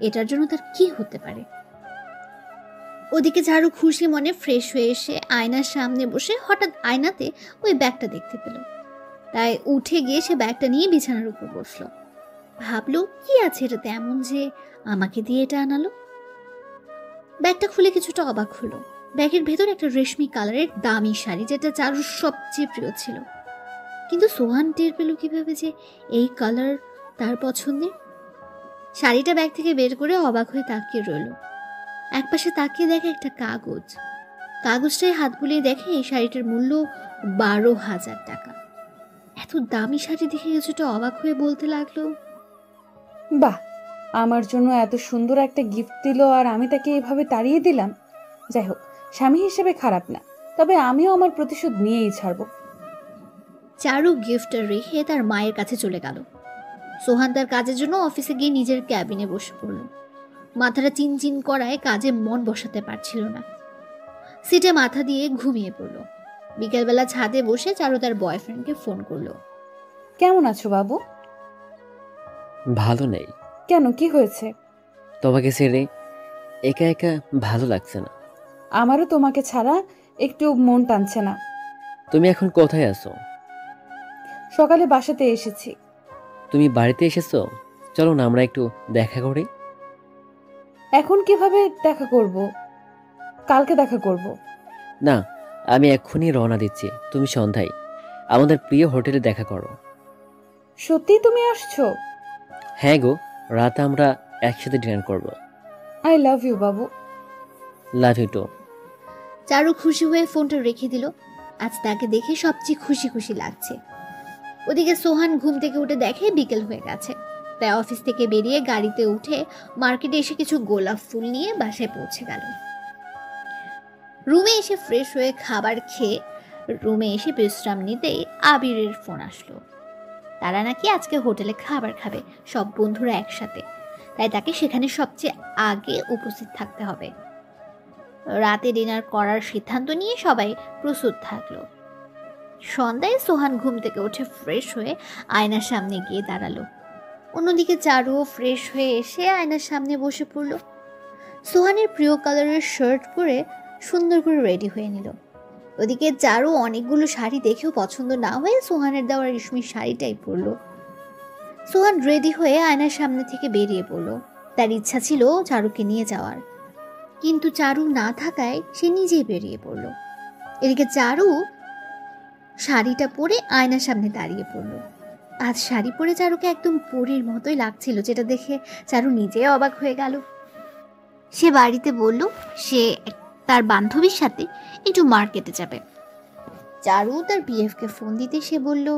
এটার জন্য তার কি হতে পারে। ওদিকে ঝাড়ু খুশি মনে ফ্রেশ হয়ে এসে আয়নার সামনে বসে হঠাৎ আয়নাতে ওই ব্যাগটা দেখতে পেল। তাই উঠে গিয়ে সে ব্যাগটা নিয়ে বিছানার উপর বসলো। ভাবলো কি আছে এটাতে এমন যে আমাকে দিয়ে এটা আনালো। ব্যাগটা খুলে কিছুটা অবাক হলো। ব্যাগের ভেতর একটা রেশমি কালারের দামি শাড়ি, যেটা চারুর সবচেয়ে প্রিয় ছিল। কিন্তু সোহান টের পেল কিভাবে যে এই কালার তার পছন্দের। শাড়িটা ব্যাগ থেকে বের করে অবাক হয়ে তাকিয়ে রইল। একপাশে তাকিয়ে দেখে একটা কাগজ। কাগজটায় হাত বুলিয়ে দেখে এই শাড়িটার মূল্য 12,000 টাকা। এত দামি শাড়ি দেখে কিছুটা অবাক হয়ে বলতে লাগলো, বাহ, আমার জন্য এত সুন্দর একটা গিফট দিল আর আমি তাকে এভাবে তাড়িয়ে দিলাম। যাই হোক, স্বামী হিসেবে খারাপ না, তবে আমিও আমার প্রতিশোধ নিয়েই ছাড়ব। চারু গিফটটা রেখে তার মায়ের কাছে চলে গেল। সোহান তার কাজের জন্য অফিসে গিয়ে নিজের ক্যাবিনে বসে পড়ল। মাথাটা চিনচিন করায় কাজে মন বসাতে পারছিল না। সিটে মাথা দিয়ে ঘুমিয়ে পড়ল। বিকেলবেলা ছাদে বসে চারু তার বয়ফ্রেন্ডকে ফোন করলো। কেমন আছো বাবু? ভালো নেই। কেন, কি হয়েছে? তোমাকে ছেড়ে একা একা ভালো লাগছে না। আমারও তোমাকে ছাড়া একটু মন টানছে না। তুমি এখন কোথায় আছো? সকালে বাসাতে এসেছি। তুমি বাড়িতে এসেছো? চলো না আমরা একটু দেখা করি। এখন কিভাবে দেখা করব? কালকে দেখা করব। না, আমি এক্ষুনি রওনা দিচ্ছি। তুমি সন্ধ্যায় আমাদের প্রিয় হোটেলে দেখা করো। সত্যি তুমি আসছো? হ্যাঁ গো, রাতে আমরা একসাথে ডিনার করব। I love you Babu. Love you two. চারু খুশি হয়ে ফোনটা রেখে দিল। আজ তাকে দেখে সবচেয়ে খুশি খুশি লাগছে। ওদিকে সোহান ঘুম থেকে উঠে দেখে বিকেল হয়ে গেছে। তাই অফিস থেকে বেরিয়ে গাড়িতে উঠে মার্কেটে এসে কিছু গোলাপ ফুল নিয়ে বাসায় পৌঁছে গেল। রুমে এসে ফ্রেশ হয়ে খাবার খেয়ে রুমে এসে বিশ্রাম নিতেই আবিরের ফোন আসলো। তারা নাকি আজকে হোটেলে খাবার খাবে, সব বন্ধুরা একসাথে। তাই তাকে সেখানে সবচেয়ে আগে উপস্থিত থাকতে হবে। রাতে ডিনার করার সিদ্ধান্ত নিয়ে সবাই প্রস্তুত থাকলো। সন্ধ্যায় সোহান ঘুম থেকে উঠে ফ্রেশ হয়ে আয়নার সামনে গিয়ে দাঁড়ালো। অন্যদিকে চারুও ফ্রেশ হয়ে এসে আয়নার সামনে বসে পড়ল। সোহানের প্রিয় কালারের শার্ট পরে সুন্দর করে রেডি হয়ে নিল। ওদিকে চারু অনেকগুলো শাড়ি দেখেও পছন্দ না হয়ে সোহানের দেওয়া রেশমি শাড়িটাই পরল। সোহান রেডি হয়ে আয়নার সামনে থেকে বেরিয়ে পড়ল। তার ইচ্ছা ছিল চারুকে নিয়ে যাওয়ার, কিন্তু চারু না থাকায় সে নিজেই বেরিয়ে পড়ল। এদিকে চারু শাড়িটা পরে আয়নার সামনে দাঁড়িয়ে পড়ল। আজ শাড়ি পরে চারুকে একদম পরীর মতোই লাগছিল, যেটা দেখে চারু নিজেই অবাক হয়ে গেল। সে বাড়িতে বলল সে তার বান্ধবীর সাথে একটু মার্কেটে যাবে। চারু তার বিএফকে ফোন দিতে সে বলল,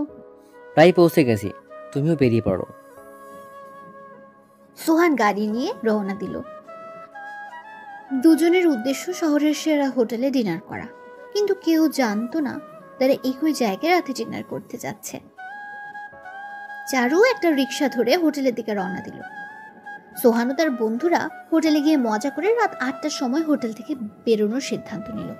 প্রায় পৌঁছে গেছি, তুমিও বেরিয়ে পড়ো। সোহান গাড়ি নিয়ে রওনা দিল। দুজনের উদ্দেশ্য শহরের সেরা হোটেলে ডিনার করা, কিন্তু কেউ জানতো না তারা একই জায়গায় রাতে ডিনার করতে যাচ্ছে। চারু একটা রিক্সা ধরে হোটেলের দিকে রওনা দিল। সোহান ও তার বন্ধুরা হোটেলে গিয়ে মজা করে রাত 8টার সময় হোটেল থেকে বেরোনোর সিদ্ধান্ত নিল।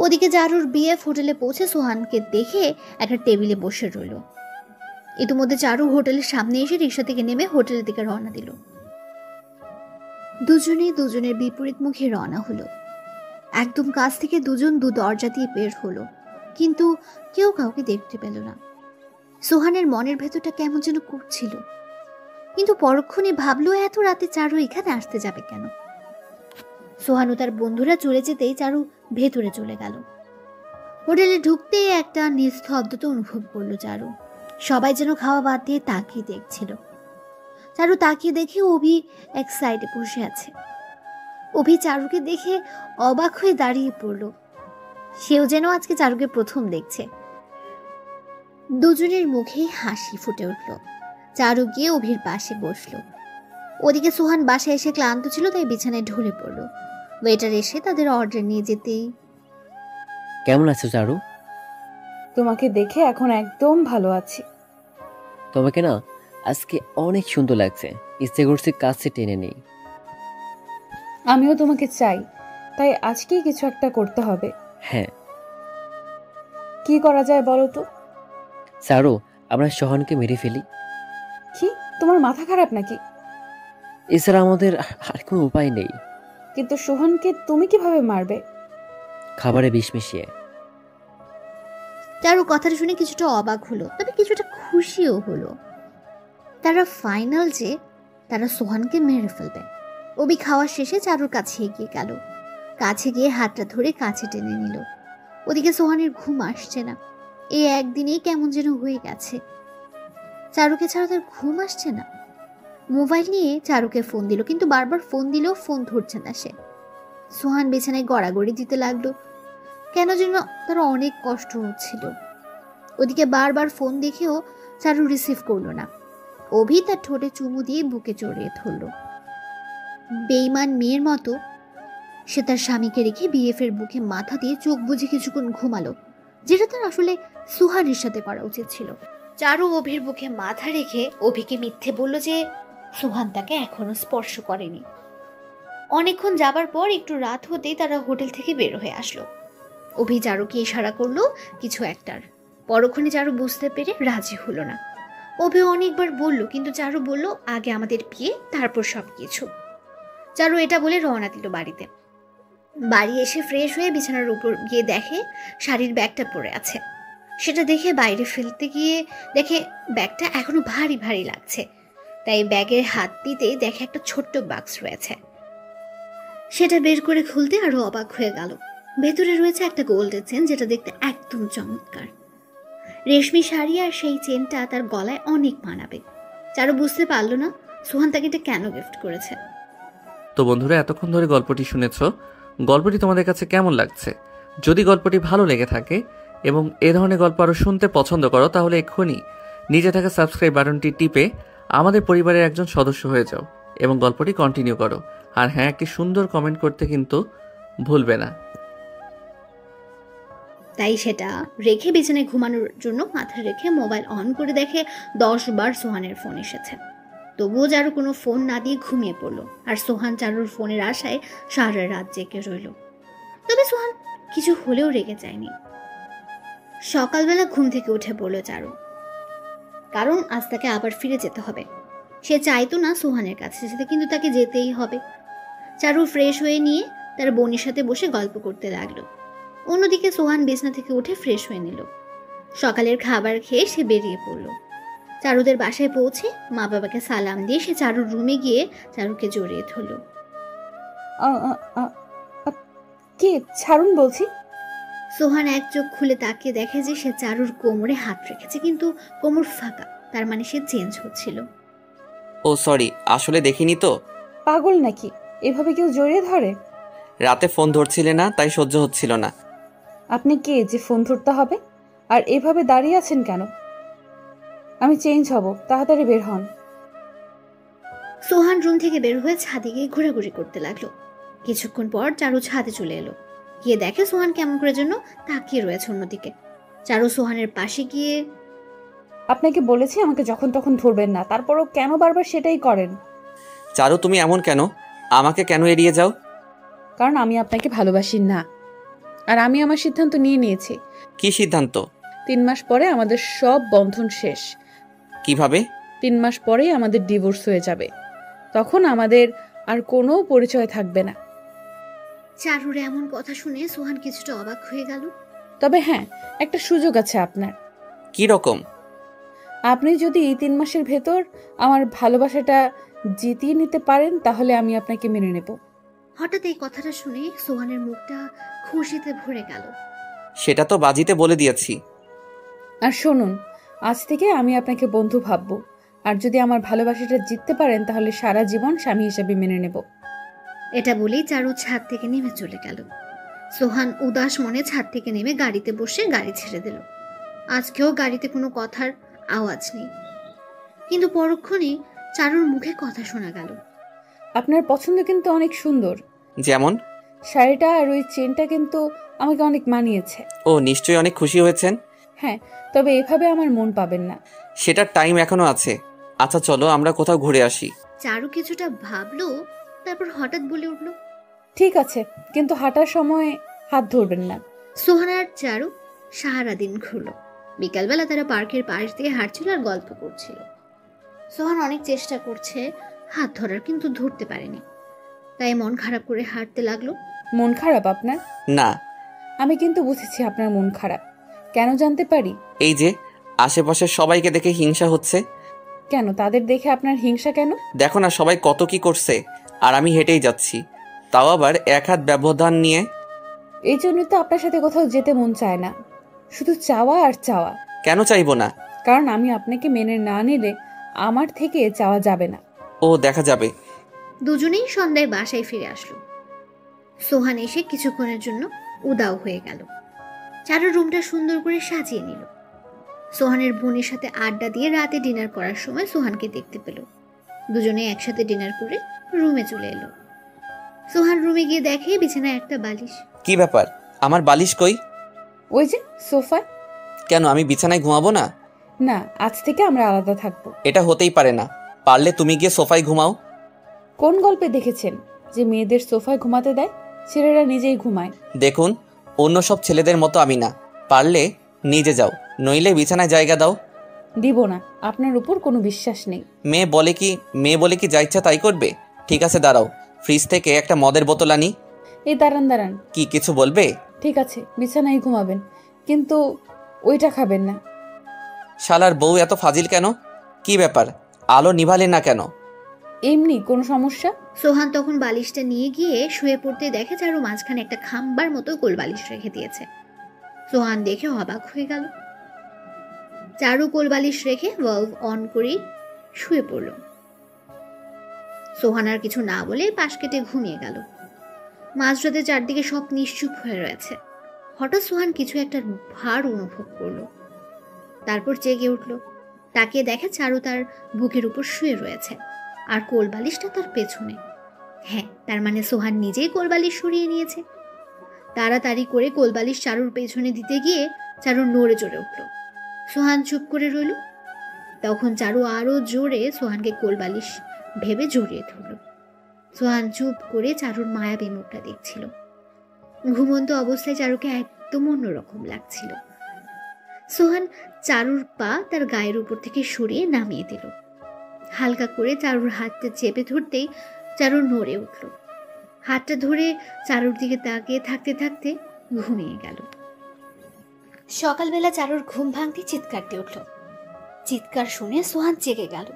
ওদিকে চারুর বিএফ হোটেলে পৌঁছে সোহানকে দেখে একটা টেবিলে বসে রইল। ইতিমধ্যে চারু হোটেলের সামনে এসে রিক্সা থেকে নেমে হোটেলের দিকে রওনা দিল। দুজনেই দুজনের বিপরীত মুখে রওনা হলো। একদম কাছ থেকে দুজন দু দরজা দিয়ে বের হলো, কিন্তু কেউ কাউকে দেখতে পেল না। সোহানের মনের ভেতরটা কেমন যেন করছিল, কিন্তু পরক্ষণে ভাবলো এত রাতে চারু এখানে আসতে যাবে কেন। সোহান ও তার বন্ধুরা চলে যেতেই চারু ভেতরে চলে গেল। হোটেলে ঢুকতেই একটা নিস্তব্ধতা অনুভব করলো চারু। সবাই যেন খাওয়া বাদ দিয়ে তাকিয়ে দেখছিল। চারু তাকিয়ে দেখে অভি এক সাইডে বসে আছে। অভি চারুকে দেখে অবাক হয়ে দাঁড়িয়ে পড়ল। সেও যেন আজকে চারুকে প্রথম দেখছে। দুজনের মুখেই হাসি ফুটে উঠল। চারু গিয়ে অভির পাশে বসলো। ওদিকে সোহান বাসায় এসে ক্লান্ত ছিল, তাই বিছানায় ঢলে পড়ল। ওয়েটার এসে তাদের অর্ডার নিয়ে যেতেই, কেমন আছো চারু? তোমাকে দেখে এখন একদম ভালো আছি। তোমাকে না আজকে অনেক সুন্দর লাগছে, ইচ্ছে করছে কাছে টেনে নেই। আমিও তোমাকে চাই, তাই আজকেই কিছু একটা করতে হবে। হ্যাঁ, কি করা যায় বলো তো? চারু, আমরা সোহানকে মেরে ফেলি। কি, তোমার মাথা খারাপ নাকি? এছাড়া আমাদের আর কোনো উপায় নেই। কিন্তু সোহানকে তুমি কিভাবে মারবে? খাবারে বিষ মিশিয়ে। চারু কথাটা শুনে কিছুটা অবাক হলো, তবে কিছুটা খুশিও হলো। তারা ফাইনাল যে তারা সোহানকে মেরে ফেলবে। অভি খাওয়া শেষে চারুর কাছে এগিয়ে গেল। কাছে গিয়ে হাতটা ধরে কাছে টেনে নিল। ওদিকে সোহানের ঘুম আসছে না। এই একদিনেই কেমন যেন হয়ে গেছে। চারুকে ছাড়া তার ঘুম আসছে না। মোবাইল নিয়ে চারুকে ফোন দিল, কিন্তু বারবার ফোন দিলেও ফোন ধরছে না সে। সোহান বিছানায় গড়াগড়ি দিতে লাগলো। কেন যেন তার অনেক কষ্ট হচ্ছিল। ওদিকে বারবার ফোন দেখেও চারু রিসিভ করলো না। অভি তার ঠোঁটে চুমু দিয়ে বুকে জড়িয়ে ধরল। বেঈমান মেয়ের মতো সে তার স্বামীকে রেখে বিএফের বুকে মাথা দিয়ে চোখ বুজে কিছুক্ষণ ঘুমালো, যেটা তার আসলে সুহানের সাথে করা উচিত ছিল। চারু অভির বুকে মাথা রেখে অভিকে মিথ্যে বলল যে সুহান তাকে এখনো স্পর্শ করেনি। অনেকক্ষণ যাবার পর একটু রাত হতেই তারা হোটেল থেকে বের হয়ে আসলো। অভি চারুকে ইশারা করলো কিছু একটার। পরক্ষণে চারু বুঝতে পেরে রাজি হলো না। অভি অনেকবার বলল, কিন্তু চারু বলল আগে আমাদের বিয়ে, তারপর সব কিছু। চারু এটা বলে রওনা দিল বাড়িতে। বাড়ি এসে ফ্রেশ হয়ে বিছানার উপর গিয়ে দেখে শাড়ির ব্যাগটা পড়ে আছে। সেটা দেখে বাইরে ফেলতে গিয়ে দেখে ব্যাগটা এখনো ভারী ভারী লাগছে। তাই ব্যাগের হাত দিতে দেখে একটা ছোট্ট বাক্স রয়েছে। সেটা বের করে খুলতে আরো অবাক হয়ে গেল। ভেতরে রয়েছে একটা গোল্ডের চেন, যেটা দেখতে একদম চমৎকার। রেশমি শাড়ি আর সেই চেনটা তার গলায় অনেক মানাবে। চারু বুঝতে পারলো না সোহান তাকে এটা কেন গিফট করেছে। তো বন্ধুরা, এতক্ষণ ধরে গল্পটি শুনেছো। গল্পটি তোমাদের কাছে কেমন লাগছে? যদি গল্পটি ভালো লেগে থাকে এবং এ ধরনের গল্প আরও শুনতে পছন্দ করো, তাহলে এক্ষুনি নিচে থাকা সাবস্ক্রাইব বাটনটি টিপে আমাদের পরিবারের একজন সদস্য হয়ে যাও এবং গল্পটি কন্টিনিউ করো। আর হ্যাঁ, একটি সুন্দর কমেন্ট করতে কিন্তু ভুলবে না। তাই সেটা রেখে বিছানায় ঘুমানোর জন্য মাথা রেখে মোবাইল অন করে দেখে 10 বার সোহানের ফোন এসেছে। তবুও চারু কোনো ফোন না দিয়ে ঘুমিয়ে পড়লো। আর সোহান চারুর ফোনের আশায় সারা রাত জেগে রইল। তবে সোহান কিছু হলেও রেগে যায়নি। সকালবেলা ঘুম থেকে উঠে পড়লো চারু, কারণ আজ তাকে আবার ফিরে যেতে হবে। সে চাইতো না সোহানের কাছে যেতে, কিন্তু তাকে যেতেই হবে। চারু ফ্রেশ হয়ে নিয়ে তার বোনের সাথে বসে গল্প করতে লাগলো। অন্যদিকে সোহান বিছনা থেকে উঠে ফ্রেশ হয়ে নিল। সকালের খাবার খেয়ে সে বেরিয়ে পড়ল। চারুদের বাসায় পৌঁছে মা বাবাকে সালাম দিয়ে সে চারুর রুমে গিয়ে চারুকে জড়িয়ে ধরল। কে? ছাড়ুন বলছি। সোহান এক চোখ খুলে তাকিয়ে দেখে যে সে চারুর কোমরে হাত রেখেছে, কিন্তু কোমর ফাঁকা। তার মানে সে চেঞ্জ হচ্ছিল। ও সরি, আসলে দেখিনি তো। পাগল নাকি? এভাবে কেউ জড়িয়ে ধরে? রাতে ফোন ধরছিলে না, তাই সহ্য হচ্ছিল না। আপনি কে যে ফোন ধরতে হবে? আর এভাবে দাঁড়িয়ে আছেন কেন? আমি চেঞ্জ হব, তাড়াতাড়ি বের হন। সোহান রুম থেকে বের হয়ে ছাদে গিয়ে ঘোরাঘুরি করতে লাগলো। কিছুক্ষণ পর চারু ছাদে চলে এলো। গিয়ে দেখে সোহান কেমন করে জন্য তাকিয়ে রয়েছে অন্যদিকে। চারু সোহানের পাশে গিয়ে, আপনাকে বলেছি আমাকে যখন তখন ধরবেন না, তারপরও কেন বারবার সেটাই করেন? চারু, তুমি এমন কেন? আমাকে কেন এড়িয়ে যাও? কারণ আমি আপনাকে ভালোবাসি না। আর আমি আমার সিদ্ধান্ত নিয়ে নিয়েছি। কি সিদ্ধান্ত? 3 মাস পরে আমাদের সব বন্ধন শেষ। কিভাবে? 3 মাস পরেই আমাদের ডিভোর্স হয়ে যাবে। তখন আমাদের আর কোনো পরিচয় থাকবে না। চারুর এমন কথা শুনে সোহান কিছুটা অবাক হয়ে গেল। তবে হ্যাঁ, একটা সুযোগ আছে আপনার। কি রকম? আপনি যদি এই 3 মাসের ভেতর আমার ভালোবাসাটা জিতিয়ে নিতে পারেন, তাহলে আমি আপনাকে মেনে নেব। হঠাৎ এই কথাটা শুনে সোহানের মুখটা খুশিতে ভরে গেল। সেটা তো বাজিতে বলে দিয়েছি। আর শুনুন, আজ থেকে আমি আপনাকে বন্ধু ভাববো, আর যদি আমার ভালোবাসাটা জিততে পারেন তাহলে সারা জীবন স্বামী হিসেবে মেনে নেব। এটা বলেই চারু ছাদ থেকে নেমে চলে গেল। সোহান উদাস মনে ছাদ থেকে নেমে গাড়িতে বসে গাড়ি ছেড়ে দিল। আজকেও গাড়িতে কোনো কথার আওয়াজ নেই, কিন্তু পরক্ষণেই চারুর মুখে কথা শোনা গেল। আপনার পছন্দ কিন্তু অনেক সুন্দর। যেমন? শাড়িটা আর ওই চেনটা কিন্তু আমাকে অনেক মানিয়েছে। ও, নিশ্চয়ই অনেক খুশি হয়েছেন। হ্যাঁ, তবে এভাবে আমার মন পাবেন না। সেটার টাইম এখনো আছে। আচ্ছা চলো আমরা কোথাও ঘুরে আসি। চারু কিছুটা ভাবলো, তারপর হঠাৎ বলে উঠল, ঠিক আছে, কিন্তু হাঁটার সময় হাত ধরবেন না। সোহান আর চারু সারাদিন ঘুরলো। বিকালবেলা তারা পার্কের পাশ দিয়ে হাঁটছিল আর গল্প করছিল। সোহান অনেক চেষ্টা করছে হাত ধরার, কিন্তু ধরতে পারেনি। তাই মন খারাপ করে হাঁটতে লাগলো। মন খারাপ আপনার? না। আমি কিন্তু বুঝেছি আপনার মন খারাপ। কেন জানতে পারি? এই যে আশেপাশের সবাইকে দেখে হিংসা হচ্ছে। কেন, তাদের দেখে আপনার হিংসা কেন? দেখো না সবাই কত কি করছে, আর আমি হেঁটেই যাচ্ছি, তাও আবার এক হাত ব্যবধান নিয়ে। এই জন্য তো আপনার সাথে কোথাও যেতে মন চায় না, শুধু চাওয়া আর চাওয়া। কেন চাইবো না? কারণ আমি আপনাকে মেনে না নিলে আমার থেকে চাওয়া যাবে না। ও, দেখা যাবে। দুজনেই সন্ধ্যায় বাসায় ফিরে আসলো। সোহান এসে কিছুক্ষণের জন্য উদাও হয়ে গেল। চারুর রুমটা সুন্দর করে সাজিয়ে নিল। সোহানের বোনের সাথে আড্ডা দিয়ে রাতে ডিনার করার সময় সোহানকে দেখতে পেল। দুজনে একসাথে ডিনার করে রুমে চলে এলো। সোহান রুমে গিয়ে দেখে বিছানায় একটা বালিশ। কি ব্যাপার, আমার বালিশ কই? ওই যে সোফায়। কেন, আমি বিছানায় ঘুমাবো না? না, আজ থেকে আমরা আলাদা থাকবো। এটা হতেই পারে না। পারলে তুমি গিয়ে সোফায় ঘুমাও। কোন গল্পে দেখেছেন যে মেয়েদের সোফায় ঘুমাতে দেয়? ছেলেরা নিজেই ঘুমায়। দেখুন, অন্য সব ছেলেদের মতো আমি না। পারলে নিজে যাও, নইলে বিছানায় জায়গা দাও। দিব না, আপনার উপর কোনো বিশ্বাস নেই। মেয়ে বলে কি যা ইচ্ছা তাই করবে? ঠিক আছে দাঁড়াও, ফ্রিজ থেকে একটা মদের বোতল আনি। এই দাঁড়ান দাঁড়ান। কি কিছু বলবে? ঠিক আছে, বিছানায় ঘুমাবেন, কিন্তু ওইটা খাবেন না। শালার বউ এত ফাজিল কেন? কি ব্যাপার, আলো নিভালে না কেন? এমনি কোনো সমস্যা? সোহান তখন বালিশটা নিয়ে গিয়ে শুয়ে পড়তে দেখে চারু মাঝখানে একটা খাম্বার মতো গোল বালিশ রেখে দিয়েছে। সোহান দেখে অবাক হয়ে গেল। চারু কোল বালিশ রেখে ভালভ অন করে শুয়ে পড়ল। সোহান আর কিছু না বলে পাশ কেটে ঘুমিয়ে গেল। মাঝরাতে চারদিকে সব নিশ্চুপ হয়ে রয়েছে। হঠাৎ সোহান কিছু একটা ভার অনুভব করলো। তারপর জেগে উঠল। তাকিয়ে দেখে চারু তার বুকের উপর শুয়ে রয়েছে, আর কোল বালিশটা তার পেছনে। হ্যাঁ, তার মানে সোহান নিজেই কোল বালিশ সরিয়ে নিয়েছে। তাড়াতাড়ি করে কোল বালিশ চারুর পেছনে দিতে গিয়ে চারু নড়ে চড়ে উঠল। সোহান চুপ করে রইল। তখন চারু আরো জোরে সোহানকে কোল বালিশ ভেবে জড়িয়ে ধরল। সোহান চুপ করে চারুর মায়াবী মুখটা দেখছিল। ঘুমন্ত অবস্থায় চারুকে একদম অন্যরকম লাগছিল। সোহান চারুর পা তার গায়ের উপর থেকে সরিয়ে নামিয়ে দিল। হালকা করে চারুর হাতটা চেপে ধরতেই চারু নড়ে উঠল। হাতটা ধরে চারুর দিকে তাকিয়ে থাকতে থাকতে ঘুমিয়ে গেল। সকালবেলা চারুর ঘুম ভাঙতে চিৎকার দিয়ে উঠল। চিৎকার শুনে সোহান জেগে গেল।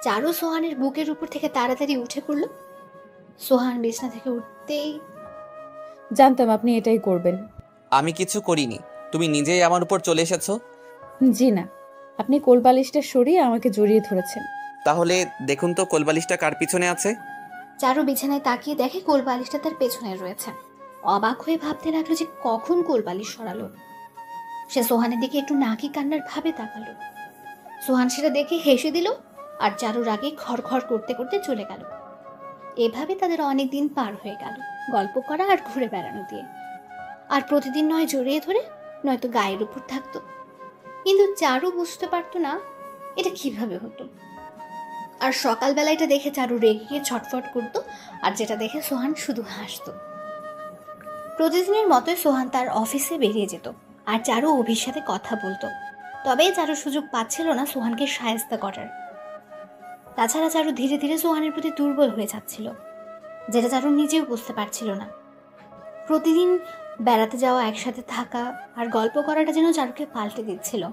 চারু সোহানের বুকের উপর থেকে তাড়াতাড়ি উঠে পড়ল। সোহান বিছনা থেকে উঠতেই, জানতাম আপনি এটাই করবেন। আমি কিছু করিনি, তুমি নিজেই আমার উপর চলে এসেছো। জি না, আপনি কোলবালিশটা সরিয়ে আমাকে জড়িয়ে ধরেছেন। তাহলে দেখুন তো কোলবালিশটা কার পিছনে আছে। চারু বিছানায় তাকিয়ে দেখে কোলবালিশটা তার পেছনে রয়েছে। অবাক হয়ে ভাবতে লাগলো যে কখন কোলবালিশ সরালো। সে সোহানের দিকে একটু নাকি কান্নার ভাবে তাকালো। সোহান সেটা দেখে হেসে দিল, আর চারুর আগে খড়খড় করতে করতে চলে গেল। এভাবে তাদের অনেক দিন পার হয়ে গেল, গল্প করা আর ঘুরে বেড়ানো দিয়ে। আর প্রতিদিন নয় জড়িয়ে ধরে, নয়তো গায়ের উপর থাকতো। কিন্তু চারু বুঝতে পারতো না এটা কিভাবে হতো। আর সকালবেলা এটা দেখে চারু রেগে গিয়ে ছটফট করতো, আর যেটা দেখে সোহান শুধু হাসতো। প্রতিদিনের মতোই সোহান তার অফিসে বেরিয়ে যেত, আর চারু অভির সাথে কথা বলতো। তবে চারু সুযোগ পাচ্ছিল না সোহানকে শায়েস্তা করার। তাছাড়া চারু ধীরে ধীরে সোহানের প্রতি দুর্বল হয়ে যাচ্ছিল, যেটা চারু নিজেও বুঝতে পারছিল না। প্রতিদিন বেড়াতে যাওয়া, একসাথে থাকা আর গল্প করাটা যেন চারুকে পাল্টে দিচ্ছিল।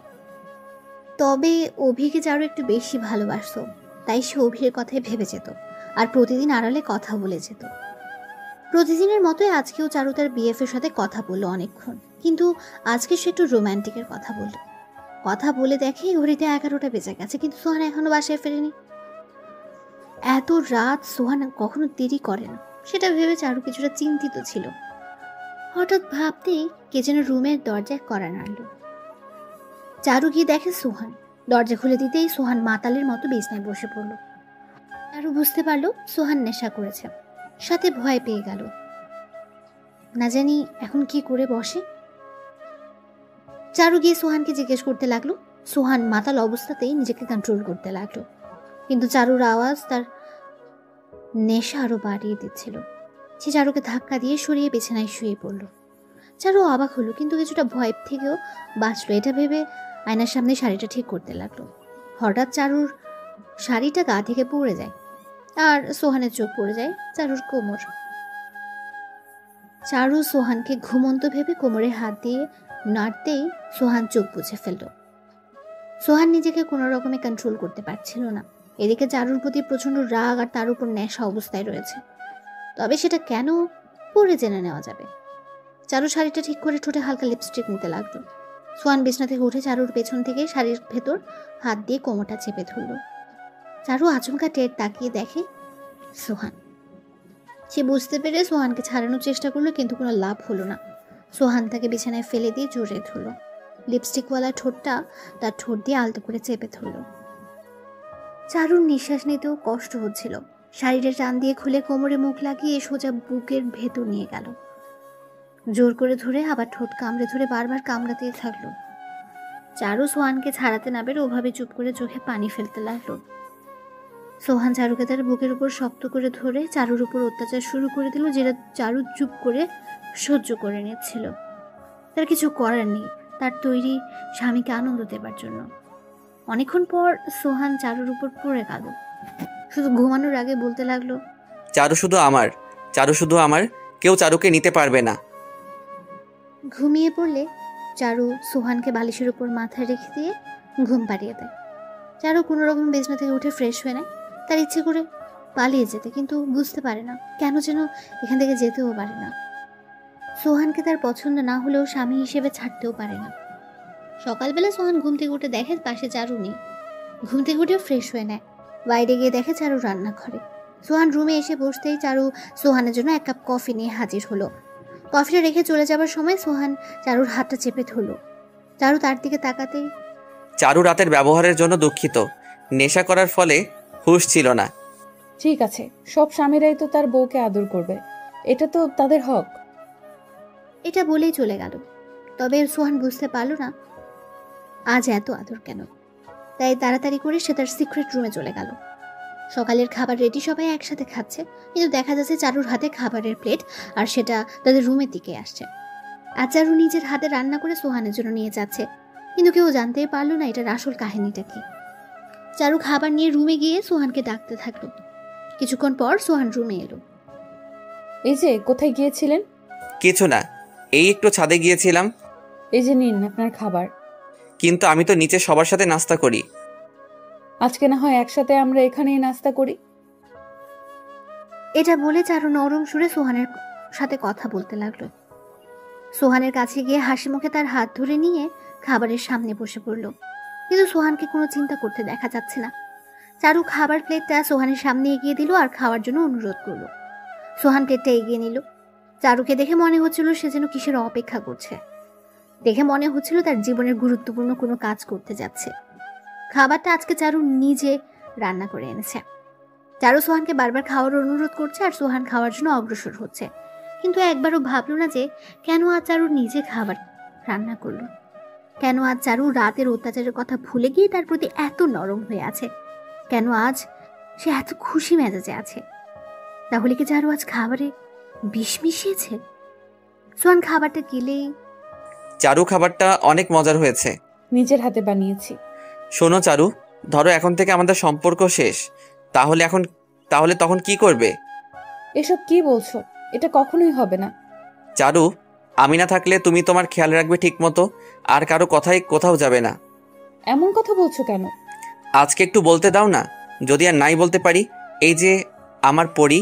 তবে অভিকে চারু একটু বেশি ভালোবাসতো, তাই সে অভির কথাই ভেবে যেত, আর প্রতিদিন আড়ালে কথা বলে যেত। প্রতিদিনের মতোই আজকেও চারু তার বিএফের সাথে কথা বললো অনেকক্ষণ, কিন্তু আজকে সে একটু রোম্যান্টিকের কথা বলল। কথা বলে দেখে ঘড়িতে 11টা বেজে গেছে, কিন্তু সোহান এখনো বাসায় ফেরেনি। এত রাত সোহান কখনো দেরি করে না, সেটা ভেবে চারু কিছুটা চিন্তিত ছিল। হঠাৎ ভাবতেই কে যেন রুমের দরজায় কড়া নাড়ল। চারু গিয়ে দেখে সোহান। দরজা খুলে দিতেই সোহান মাতালের মতো বিছনায় বসে পড়ল। চারু বুঝতে পারল সোহান নেশা করেছে, সাথে ভয় পেয়ে গেল, না জানি এখন কি করে বসে। চারু গিয়ে সোহানকে জিজ্ঞেস করতে লাগলো। সোহান মাতাল অবস্থাতেই নিজেকে কন্ট্রোল করতে লাগলো, কিন্তু চারুর আওয়াজ তার নেশা আরো বাড়িয়ে দিচ্ছিল। সে চারুকে ধাক্কা দিয়ে সরিয়ে বিছানায় শুয়ে পড়ল। চারু অবাক হলো, কিন্তু কিছুটা ভয় থেকেও বাঁচলো। এটা ভেবে আয়নার সামনে শাড়িটা ঠিক করতে লাগলো। হঠাৎ চারুর শাড়িটা গা থেকে পড়ে যায়, আর সোহানের চোখ পড়ে যায় চারুর কোমর। চারু সোহানকে ঘুমন্ত ভেবে কোমরে হাত দিয়ে নাড়তেই সোহান চোখ বুজে ফেলল। সোহান নিজেকে কোনো রকমে কন্ট্রোল করতে পারছিল না। এদিকে চারুর প্রতি প্রচন্ড রাগ, আর তার উপর নেশা অবস্থায় রয়েছে। তবে সেটা কেন পরে জেনে নেওয়া যাবে। চারু শাড়িটা ঠিক করে ঠোঁটে হালকা লিপস্টিক নিতে লাগলো। সোহান বিছনা থেকে উঠে চারুর পেছন থেকে শাড়ির ভেতর হাত দিয়ে কোমরটা চেপে ধরল। চারু আচমকা টের তাকিয়ে দেখে সোহান। সে বুঝতে পেরে সোহানকে ছাড়ানোর চেষ্টা করলো, কিন্তু কোনো লাভ হলো না। সোহান তাকে বিছানায় ফেলে দিয়ে জোরে ধরল। লিপস্টিকওয়ালা ঠোঁটটা তার ঠোঁট দিয়ে আলতো করে চেপে ধরল। চারুর নিঃশ্বাস নিতেও কষ্ট হচ্ছিল। শাড়িটা টান দিয়ে খুলে কোমরে মুখ লাগিয়ে সোজা বুকের ভেতর নিয়ে গেল। জোর করে ধরে আবার ঠোঁট কামড়ে ধরে বারবার কামড়াতেই থাকলো। চারু সোহানকে ছাড়াতে না পেরে ওভাবে চুপ করে চোখে পানি ফেলতে লাগলো। সোহান চারুকে তার বুকের উপর শক্ত করে ধরে চারুর উপর অত্যাচার শুরু করে দিল, যেটা চারু চুপ করে সহ্য করে নিচ্ছিল। তার কিছু করার নেই, তার তৈরি স্বামীকে আনন্দ দেবার জন্য। অনেকক্ষণ পর সোহান চারুর উপর পড়ে গেল। শুধু ঘুমানোর আগে বলতে লাগলো, চারু শুধু আমার, চারু শুধু আমার, কেউ চারুকে নিতে পারবে না। ঘুমিয়ে পড়লে চারু সোহানকে বালিশের উপর মাথা রেখে দিয়ে ঘুম পাড়িয়ে দেয়। চারু কোনো রকম বিছানা থেকে উঠে ফ্রেশ হয়ে নেয়। তার ইচ্ছে করে পালিয়ে যেতে, কিন্তু বুঝতে পারে না কেন যেন এখান থেকে যেতেও পারে না। সোহানকে তার পছন্দ না হলেও স্বামী হিসেবে ছাড়তেও পারে না। সকালবেলা সোহান ঘুম থেকে উঠে দেখে পাশে চারু নেই। ঘুম থেকে উঠেও ফ্রেশ হয়ে নেয়। বাইরে গিয়ে দেখে চারু রান্নাঘরে। সোহান রুমে এসে বসতেই চারু সোহানের জন্য 1 কাপ কফি নিয়ে হাজির হলো। কফিটা রেখে চলে যাবার সময় সোহান চারুর হাতটা চেপে ধরল। চারু তার দিকে তাকাতেই, চারু রাতের ব্যবহারের জন্য দুঃখিত, নেশা করার ফলে হুঁশ ছিল না। ঠিক আছে, সব স্বামীরাই তো তার বউকে আদর করবে, এটা তো তাদের হক। এটা বলেই চলে গেল। তবে সোহান বুঝতে পারল না আজ এত আদর কেন। তাই তাড়াতাড়ি করে সে তার সিক্রেট রুমে চলে গেল। সকালের খাবার রেডি, সবাই একসাথে খাচ্ছে, কিন্তু দেখা যাচ্ছে চারুর হাতে খাবারের প্লেট, আর সেটা তাদের রুমের দিকে আসছে। আর চারু নিজের হাতে রান্না করে সোহানের জন্য নিয়ে যাচ্ছে, কিন্তু কেউ জানতেই পারলো না এটার আসল কাহিনীটা কি। চারু খাবার নিয়ে রুমে গিয়ে সোহানকে ডাকতে থাকলো। কিছুক্ষণ পর সোহান রুমে এলো। এই যে, কোথায় গিয়েছিলেন? কিছু না, এই একটু ছাদে গিয়েছিলাম। এই যে নিন আপনার খাবার। কিন্তু আমি তো নিচে সবার সাথে নাস্তা করি। আজকে না হয় একসাথে আমরা এখানেই নাস্তা করি। এটা বলে চারু নরম সুরে সোহানের সাথে কথা বলতে লাগলো। সোহানের কাছে গিয়ে হাসি মুখে তার হাত ধরে নিয়ে খাবারের সামনে বসে পড়ল, কিন্তু সোহানকে কোনো চিন্তা করতে দেখা যাচ্ছে না। চারু খাবার প্লেটটা সোহানের সামনে এগিয়ে দিল আর খাওয়ার জন্য অনুরোধ করলো। সোহান প্লেটটা এগিয়ে নিল। চারুকে দেখে মনে হচ্ছিল সে যেন কিসের অপেক্ষা করছে। দেখে মনে হচ্ছিল তার জীবনের গুরুত্বপূর্ণ কোনো কাজ করতে যাচ্ছে। খাবারটা আজকে চারু নিজে রান্না করে এনেছে। চারু সোহানকে বারবার খাওয়ার অনুরোধ করছে, আর সোহান খাওয়ার জন্য অগ্রসর হচ্ছে, কিন্তু একবারও ভাবলো না যে কেন আজ চারু নিজে খাবার রান্না করলো। কেন আজ চারু রাতের অত্যাচারের কথা ভুলে গিয়ে তার প্রতি এত নরম হয়ে আছে। কেন আজ সে এত খুশি মেজাজে আছে। তাহলে কি চারু আজ খাবারে বিষ মিশিয়েছে? সোহান খাবারটা গিলেই, চারু খাবারটা অনেক মজার হয়েছে, নিজের হাতে বানিয়েছি। শোনো চারু, ধরো এখন থেকে আমাদের সম্পর্ক শেষ, তাহলে তখন কি করবে? এসব কি বলছো? এটা কখনোই হবে না। চারু, আমি না থাকলে তুমি তোমার খেয়াল রাখবে ঠিক মতো, আর কারো কথাই কোথাও যাবে না। এমন কথা বলছো কেন? আজকে একটু বলতে দাও না। যদি আর নাই বলতে পারি, এই যে আমার পরি,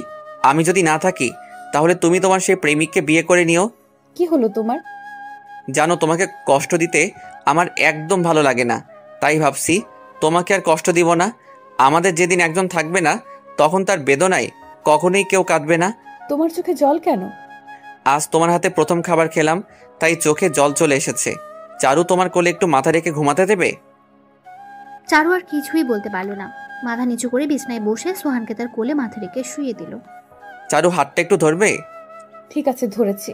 আমি যদি না থাকি তাহলে তুমি তোমার সেই প্রেমিককে বিয়ে করে নিও। কি হলো তোমার? জানো, তোমাকে কষ্ট দিতে আমার একদম ভালো লাগে না, তাই ভাবছি তোমাকে আর কষ্ট দিব না। আমাদের যেদিন একজন থাকবে না, তখন তার বেদনায় কখনোই কেউ কাঁদবে না। তোমার চোখে জল কেন? আজ তোমার হাতে প্রথম খাবার খেলাম, তাই চোখে জল চলে এসেছে। চারু, তোমার কোলে একটু মাথা রেখে ঘুমাতে দেবে? চারু আর কিছুই বলতে পারল না। মাথা নিচু করে বিছনায় বসে সোহানকে তার কোলে মাথা রেখে শুয়ে দিল। চারু, হাতটা একটু ধরবে? ঠিক আছে, ধরেছি।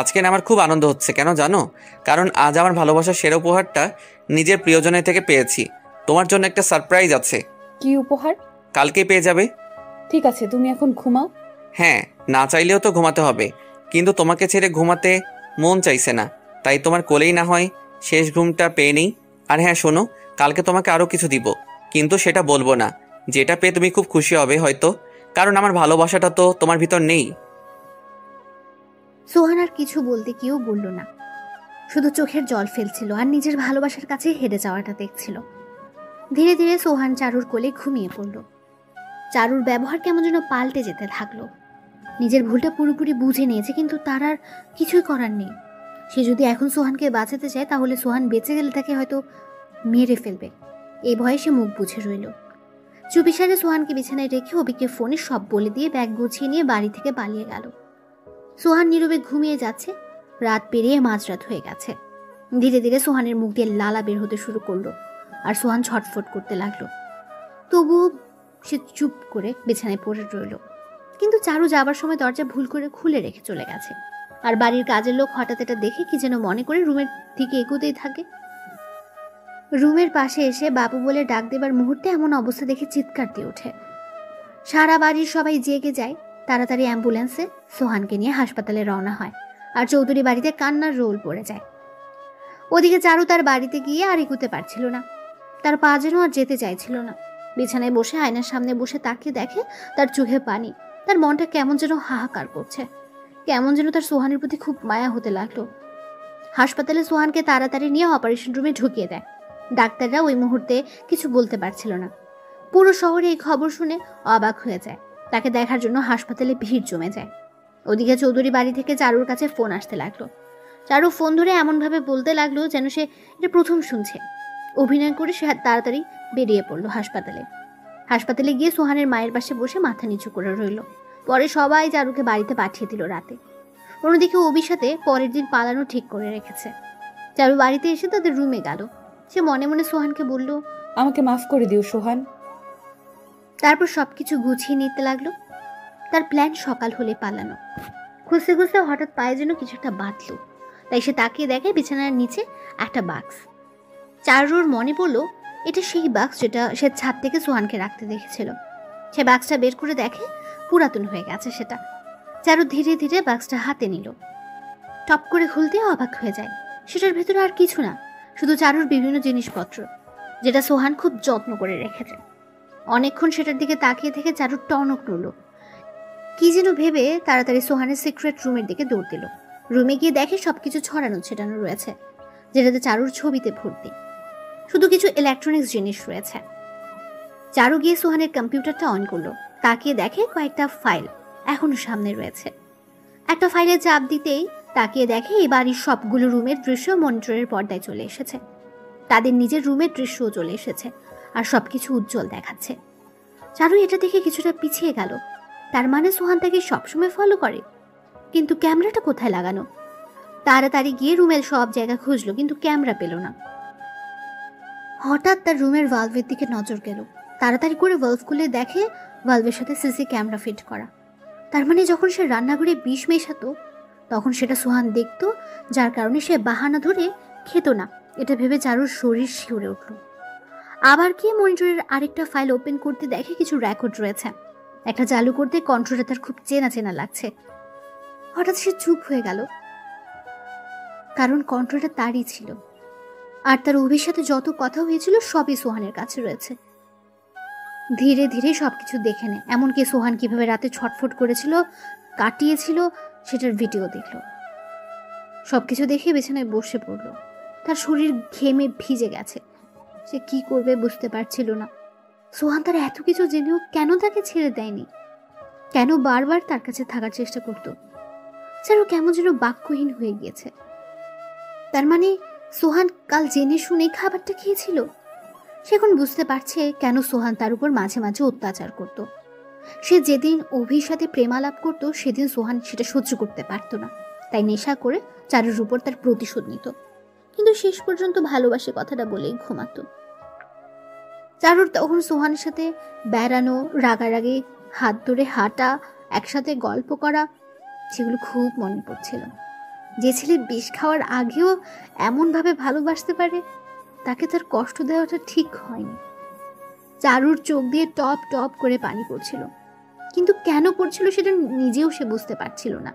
আজকে না আমার খুব আনন্দ হচ্ছে, কেন জানো? কারণ আজ আমার ভালোবাসার সেরা উপহারটা নিজের প্রিয়জনের থেকে পেয়েছি। তোমার জন্য একটা সারপ্রাইজ আছে। কি উপহার? কালকেই পেয়ে যাবে। ঠিক আছে, তুমি এখন ঘুমাও। হ্যাঁ, না চাইলেও তো ঘুমাতে হবে, কিন্তু তোমাকে ছেড়ে ঘুমাতে মন চাইছে না, তাই তোমার কোলেই না হয় শেষ ঘুমটা পেয়ে নেই। আর হ্যাঁ শোনো, কালকে তোমাকে আরও কিছু দিব, কিন্তু সেটা বলবো না। যেটা পেয়ে তুমি খুব খুশি হবে হয়তো, কারণ আমার ভালোবাসাটা তো তোমার ভিতর নেই। সোহান আর কিছু বলতে কেউ বলল না, শুধু চোখের জল ফেলছিল আর নিজের ভালোবাসার কাছে হেরে যাওয়াটা দেখছিল। ধীরে ধীরে সোহান চারুর কোলে ঘুমিয়ে পড়ল। চারুর ব্যবহার কেমন যেন পাল্টে যেতে থাকলো। নিজের ভুলটা পুরোপুরি বুঝে নিয়েছে, কিন্তু তার আর কিছুই করার নেই। সে যদি এখন সোহানকে বাঁচাতে চায়, তাহলে সোহান বেঁচে গেলে তাকে হয়তো মেরে ফেলবে। এই ভয়ে সে মুখ বুঝে রইল। চুপিসারে সোহানকে বিছানায় রেখে অভিকে ফোনে সব বলে দিয়ে ব্যাগ গুছিয়ে নিয়ে বাড়ি থেকে পালিয়ে গেল। সোহান নীরবে ঘুমিয়ে যাচ্ছে। রাত পেরিয়ে মাঝরাত হয়ে গেছে। ধীরে ধীরে সোহানের মুখ দিয়ে লালা বের হতে শুরু করলো, আর সোহান ছটফট করতে লাগলো। তবুও সে চুপ করে বিছানায় পড়ে রইল। কিন্তু চারু যাবার সময় দরজা ভুল করে খুলে রেখে চলে গেছে। আর বাড়ির কাজের লোক হঠাৎ এটা দেখে কি যেন মনে করে রুমের দিকে এগোতেই থাকে। রুমের পাশে এসে বাবু বলে ডাক দেবার মুহূর্তে এমন অবস্থা দেখে চিৎকার দিয়ে ওঠে। সারা বাড়ির সবাই জেগে যায়। তাড়াতাড়ি অ্যাম্বুলেন্সে সোহানকে নিয়ে হাসপাতালে রওনা হয়, আর চৌধুরী বাড়িতে কান্নার রোল পড়ে যায়। ওদিকে চারু তার বাড়িতে গিয়ে আর এগোতে পারছিল না। তার পা যেন আর যেতে চাইছিল না। বিছানায় বসে আয়নার সামনে বসে তাকিয়ে দেখে তার চোখে পানি। তার মনটা কেমন যেন হাহাকার করছে, কেমন যেন তার সোহানের প্রতি খুব মায়া হতে লাগলো। হাসপাতালে সোহানকে তাড়াতাড়ি নিয়ে অপারেশন রুমে ঢুকিয়ে দেয়। ডাক্তাররা ওই মুহূর্তে কিছু বলতে পারছিল না। পুরো শহরে এই খবর শুনে অবাক হয়ে যায়। তাকে দেখার জন্য হাসপাতালে ভিড় জমে যায়। ওদিকে চৌধুরী বাড়ি থেকে চারুর কাছে ফোন আসতে লাগলো। চারু ফোন ধরে এমনভাবে বলতে লাগলো যেন সে এটা প্রথম শুনছে। অভিনয় করে সে তাড়াতাড়ি বেরিয়ে পড়লো হাসপাতালে। হাসপাতালে গিয়ে সোহানের মায়ের পাশে বসে মাথা নিচু করে রইল। পরে সবাই চারুকে বাড়িতে পাঠিয়ে দিল রাতে। অন্যদিকে অভির সাথে পরের দিন পালানো ঠিক করে রেখেছে। চারু বাড়িতে এসে তাদের রুমে গেল। সে মনে মনে সোহানকে বলল, আমাকে মাফ করে দিও সোহান। তারপর সবকিছু গুছিয়ে নিতে লাগলো। তার প্ল্যান সকাল হলে পালানো। খুঁজতে খুঁজতে হঠাৎ পায়ে যেন কিছু একটা বাঁধল। তাই সে তাকিয়ে দেখে বিছানার নিচে একটা বাক্স। চারুর মনে পড়লো এটা সেই বাক্স যেটা সে ছাদ থেকে সোহানকে রাখতে দেখেছিল। সে বাক্সটা বের করে দেখে পুরাতন হয়ে গেছে সেটা। চারু ধীরে ধীরে বাক্সটা হাতে নিল। টপ করে খুলতে অবাক হয়ে যায়। সেটার ভেতরে আর কিছু না, শুধু চারুর বিভিন্ন জিনিসপত্র, যেটা সোহান খুব যত্ন করে রেখেছে। অনেকক্ষণ সেটার দিকে তাকিয়ে থেকে চারুর টনক নড়ল। কি যেন ভেবে তাড়াতাড়ি সোহানের সিক্রেট রুমের দিকে দৌড় দিল। রুমে গিয়ে দেখে সবকিছু ছড়ানো ছেটানো রয়েছে, যেটাতে চারুর ছবিতে ভর্তি। শুধু কিছু ইলেকট্রনিক্স জিনিস রয়েছে। চারু গিয়ে সোহানের কম্পিউটারটা অন করলো। তাকিয়ে দেখে কয়েকটা ফাইল এখনো সামনে রয়েছে। একটা ফাইলে চাপ দিতেই তাকিয়ে দেখে এই বাড়ির সবগুলো রুমের দৃশ্য মনিটরের পর্দায় চলে এসেছে। তাদের নিজের রুমের দৃশ্যও চলে এসেছে, আর সবকিছু উজ্জ্বল দেখাচ্ছে। চারু এটা দেখে কিছুটা পিছিয়ে গেল। তার মানে সোহান তাকে সবসময় ফলো করে। কিন্তু ক্যামেরাটা কোথায় লাগানো? তাড়াতাড়ি গিয়ে রুমের সব জায়গা খুঁজলো, কিন্তু ক্যামেরা পেল না। হঠাৎ তার রুমের ভালভের দিকে নজর গেল। তাড়াতাড়ি করে ভালভ খুলে দেখে ভালভের সাথে সিসি ক্যামেরা ফিট করা। তার মানে যখন সে রান্নাঘরে বিষ মেশাতো তখন সেটা সোহান দেখত, যার কারণে সে বাহানা ধরে খেত না। এটা ভেবে চারুর শরীর শিউরে উঠল। আবার কি মনিটরের আরেকটা ফাইল ওপেন করতে দেখে কিছু রেকর্ড রয়েছে। একটা চালু করতে কন্ট্রোলটা তার খুব চেনা চেনা লাগছে। হঠাৎ সে চুপ হয়ে গেল, কারণ কন্ট্রোলটা তারই ছিল। আর তার অভির সাথে যত কথা হয়েছিল সবই সোহানের কাছে রয়েছে। ধীরে ধীরে সবকিছু দেখে নেয়, এমনকি সোহান কিভাবে রাতে ছটফট করেছিল, কাটিয়েছিল, সেটার ভিডিও দেখলো। সবকিছু দেখে বিছানায় বসে পড়লো। তার শরীর ঘেমে ভিজে গেছে। সে কি করবে বুঝতে পারছিল না। সোহান তার এত কিছু জেনেও কেন তাকে ছেড়ে দেয়নি? কেন বারবার তার কাছে থাকার চেষ্টা করত। চারু কেমন যেন বাক্যহীন হয়ে গিয়েছে। তার মানে সোহান কাল জেনে শুনে খাবারটা খেয়েছিল। সে এখন বুঝতে পারছে কেন সোহান তার উপর মাঝে মাঝে অত্যাচার করত। সে যেদিন অভির সাথে প্রেমালাপ করত সেদিন সোহান সেটা সহ্য করতে পারত না, তাই নেশা করে চারুর উপর তার প্রতিশোধ নিত। কিন্তু শেষ পর্যন্ত ভালোবাসে কথাটা বলেই ঘুমাতো। চারুর তখন সোহানের সাথে বেড়ানো, রাগারাগি, হাত ধরে হাঁটা, একসাথে গল্প করা, সেগুলো খুব মনে পড়ছিল। যে ছেলে বিষ খাওয়ার আগেও এমনভাবে ভালোবাসতে পারে তাকে তার কষ্ট দেওয়াটা ঠিক হয়নি। চারুর চোখ দিয়ে টপ টপ করে পানি পড়ছিল, কিন্তু কেন পড়ছিল সেটা নিজেও সে বুঝতে পারছিল না।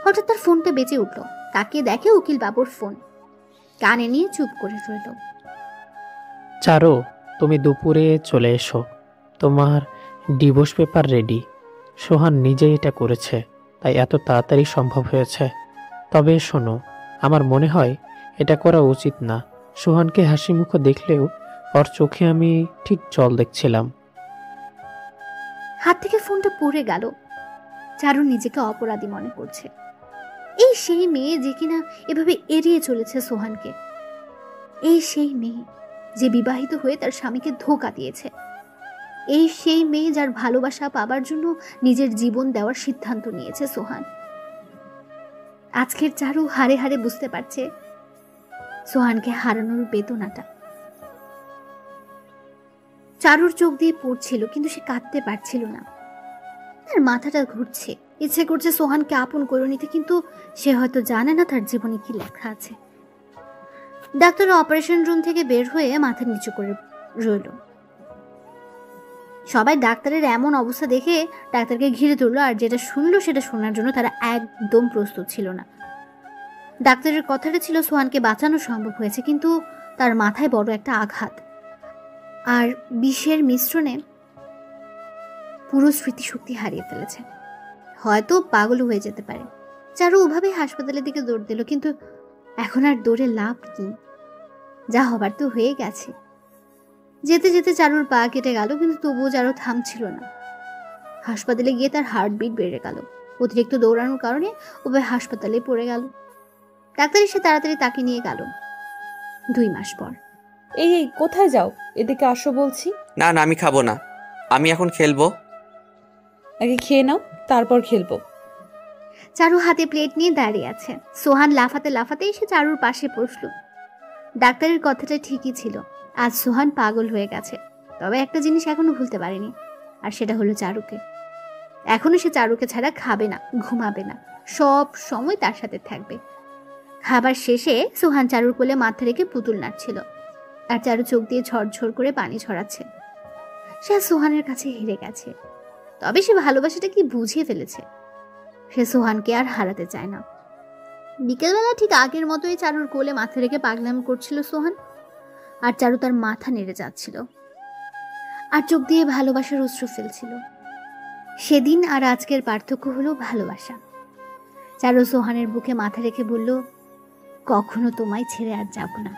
হঠাৎ তার ফোনটা বেজে উঠল। কাকে দেখে উকিল বাবুর ফোন। কানে নিয়ে চুপ করে রইল। চারু, তুমি দুপুরে চলে এসো, তোমার ডিভোর্স পেপার রেডি। সোহান নিজেই এটা করেছে, তাই এত তাড়াতাড়ি সম্ভব হয়েছে। তবে শোনো, আমার মনে হয় এটা করা উচিত না। সোহানকে হাসি মুখ দেখলেও ওর চোখে আমি ঠিক জল দেখছিলাম। হাত থেকে ফোনটা পড়ে গেল। চারু নিজেকে অপরাধী মনে করছে। এই সেই মেয়ে যে কিনা এভাবে এড়িয়ে চলেছে সোহানকে। এই সেই মেয়ে যে বিবাহিত হয়ে তার স্বামীকে ধোঁকা দিয়েছে। এই সেই মেয়ে যার ভালোবাসা পাবার জন্য নিজের জীবন দেওয়ার সিদ্ধান্ত নিয়েছে সোহান। আজকের চারু হাড়ে হাড়ে বুঝতে পারছে সোহানকে হারানোর বেদনাটা। চারুর চোখ দিয়ে পড়ছিল, কিন্তু সে কাঁদতে পারছিল না। তার মাথাটা ঘুরছে, ইচ্ছে করছে সোহানকে আপন করে নিতে, কিন্তু সে হয়তো জানে না তার জীবনে কি লেখা আছে। ডাক্তার অপারেশন রুম থেকে বের হয়ে মাথা নিচু করে রইল। সবাই ডাক্তারের এমন অবস্থা দেখে ডাক্তারকে ঘিরে তুলল, আর যেটা শুনলো সেটা শোনার জন্য তারা একদম প্রস্তুত ছিল না। ডাক্তারের কথাটা ছিল সোহানকে বাঁচানো সম্ভব হয়েছে, কিন্তু তার মাথায় বড় একটা আঘাত, আর বিষের মিশ্রণে পুরো স্মৃতিশক্তি হারিয়ে ফেলেছে। হয়তো পাগল হয়ে যেতে পারে। চারু ওভাবে হাসপাতালের দিকে দৌড় দিল, কিন্তু এখন আর দৌড়ে লাভ কি? যা হবার তো হয়ে গেছে। যেতে যেতে চারুর পা কেটে গেল, কিন্তু তবুও চারু থামছিল না। হাসপাতালে গিয়ে তার হার্টবিট বেড়ে গেল। অতিরিক্ত দৌড়ানোর কারণে ওভাবে হাসপাতালে পড়ে গেল। ডাক্তার এসে তাড়াতাড়ি তাকে নিয়ে গেল। 2 মাস পর। এই কোথায় যাও? এদিকে আসো বলছি। না না, আমি খাবো না, আমি এখন খেলবো। আগে খেয়ে নাও, তারপর খেলবো। চারু হাতে প্লেট নিয়ে দাঁড়িয়ে আছে। সোহান লাফাতে লাফাতে এসে চারুর পাশে বসল। ডাক্তারের কথাটা ঠিকই ছিল, আজ সোহান পাগল হয়ে গেছে। তবে একটা জিনিস এখনো ভুলতে পারেনি, আর সেটা হলো চারুকে। এখনো সে চারুকে ছাড়া খাবে না, ঘুমাবে না, সব সময় তার সাথে থাকবে। খাবার শেষে সোহান চারুর কোলে মাথা রেখে পুতুল নাড়ছিল, আর চারু চোখ দিয়ে ঝরঝর করে পানি ছড়াচ্ছে। সে সোহানের কাছে হেরে গেছে, তবে সে ভালোবাসাটা কি বুঝিয়ে ফেলেছে। সে সোহানকে আর হারাতে চায় না। বিকেলবেলা ঠিক আগের মতোই চারুর কোলে মাথা রেখে পাগলামি করছিল সোহান, আর চারু তার মাথা নেড়ে যাচ্ছিল, আর চোখ দিয়ে ভালোবাসার অশ্রু ফেলছিল। সেদিন আর আজকের পার্থক্য হলো ভালোবাসা। চারু সোহানের বুকে মাথা রেখে বলল, কখনো তোমায় ছেড়ে আর যাব না।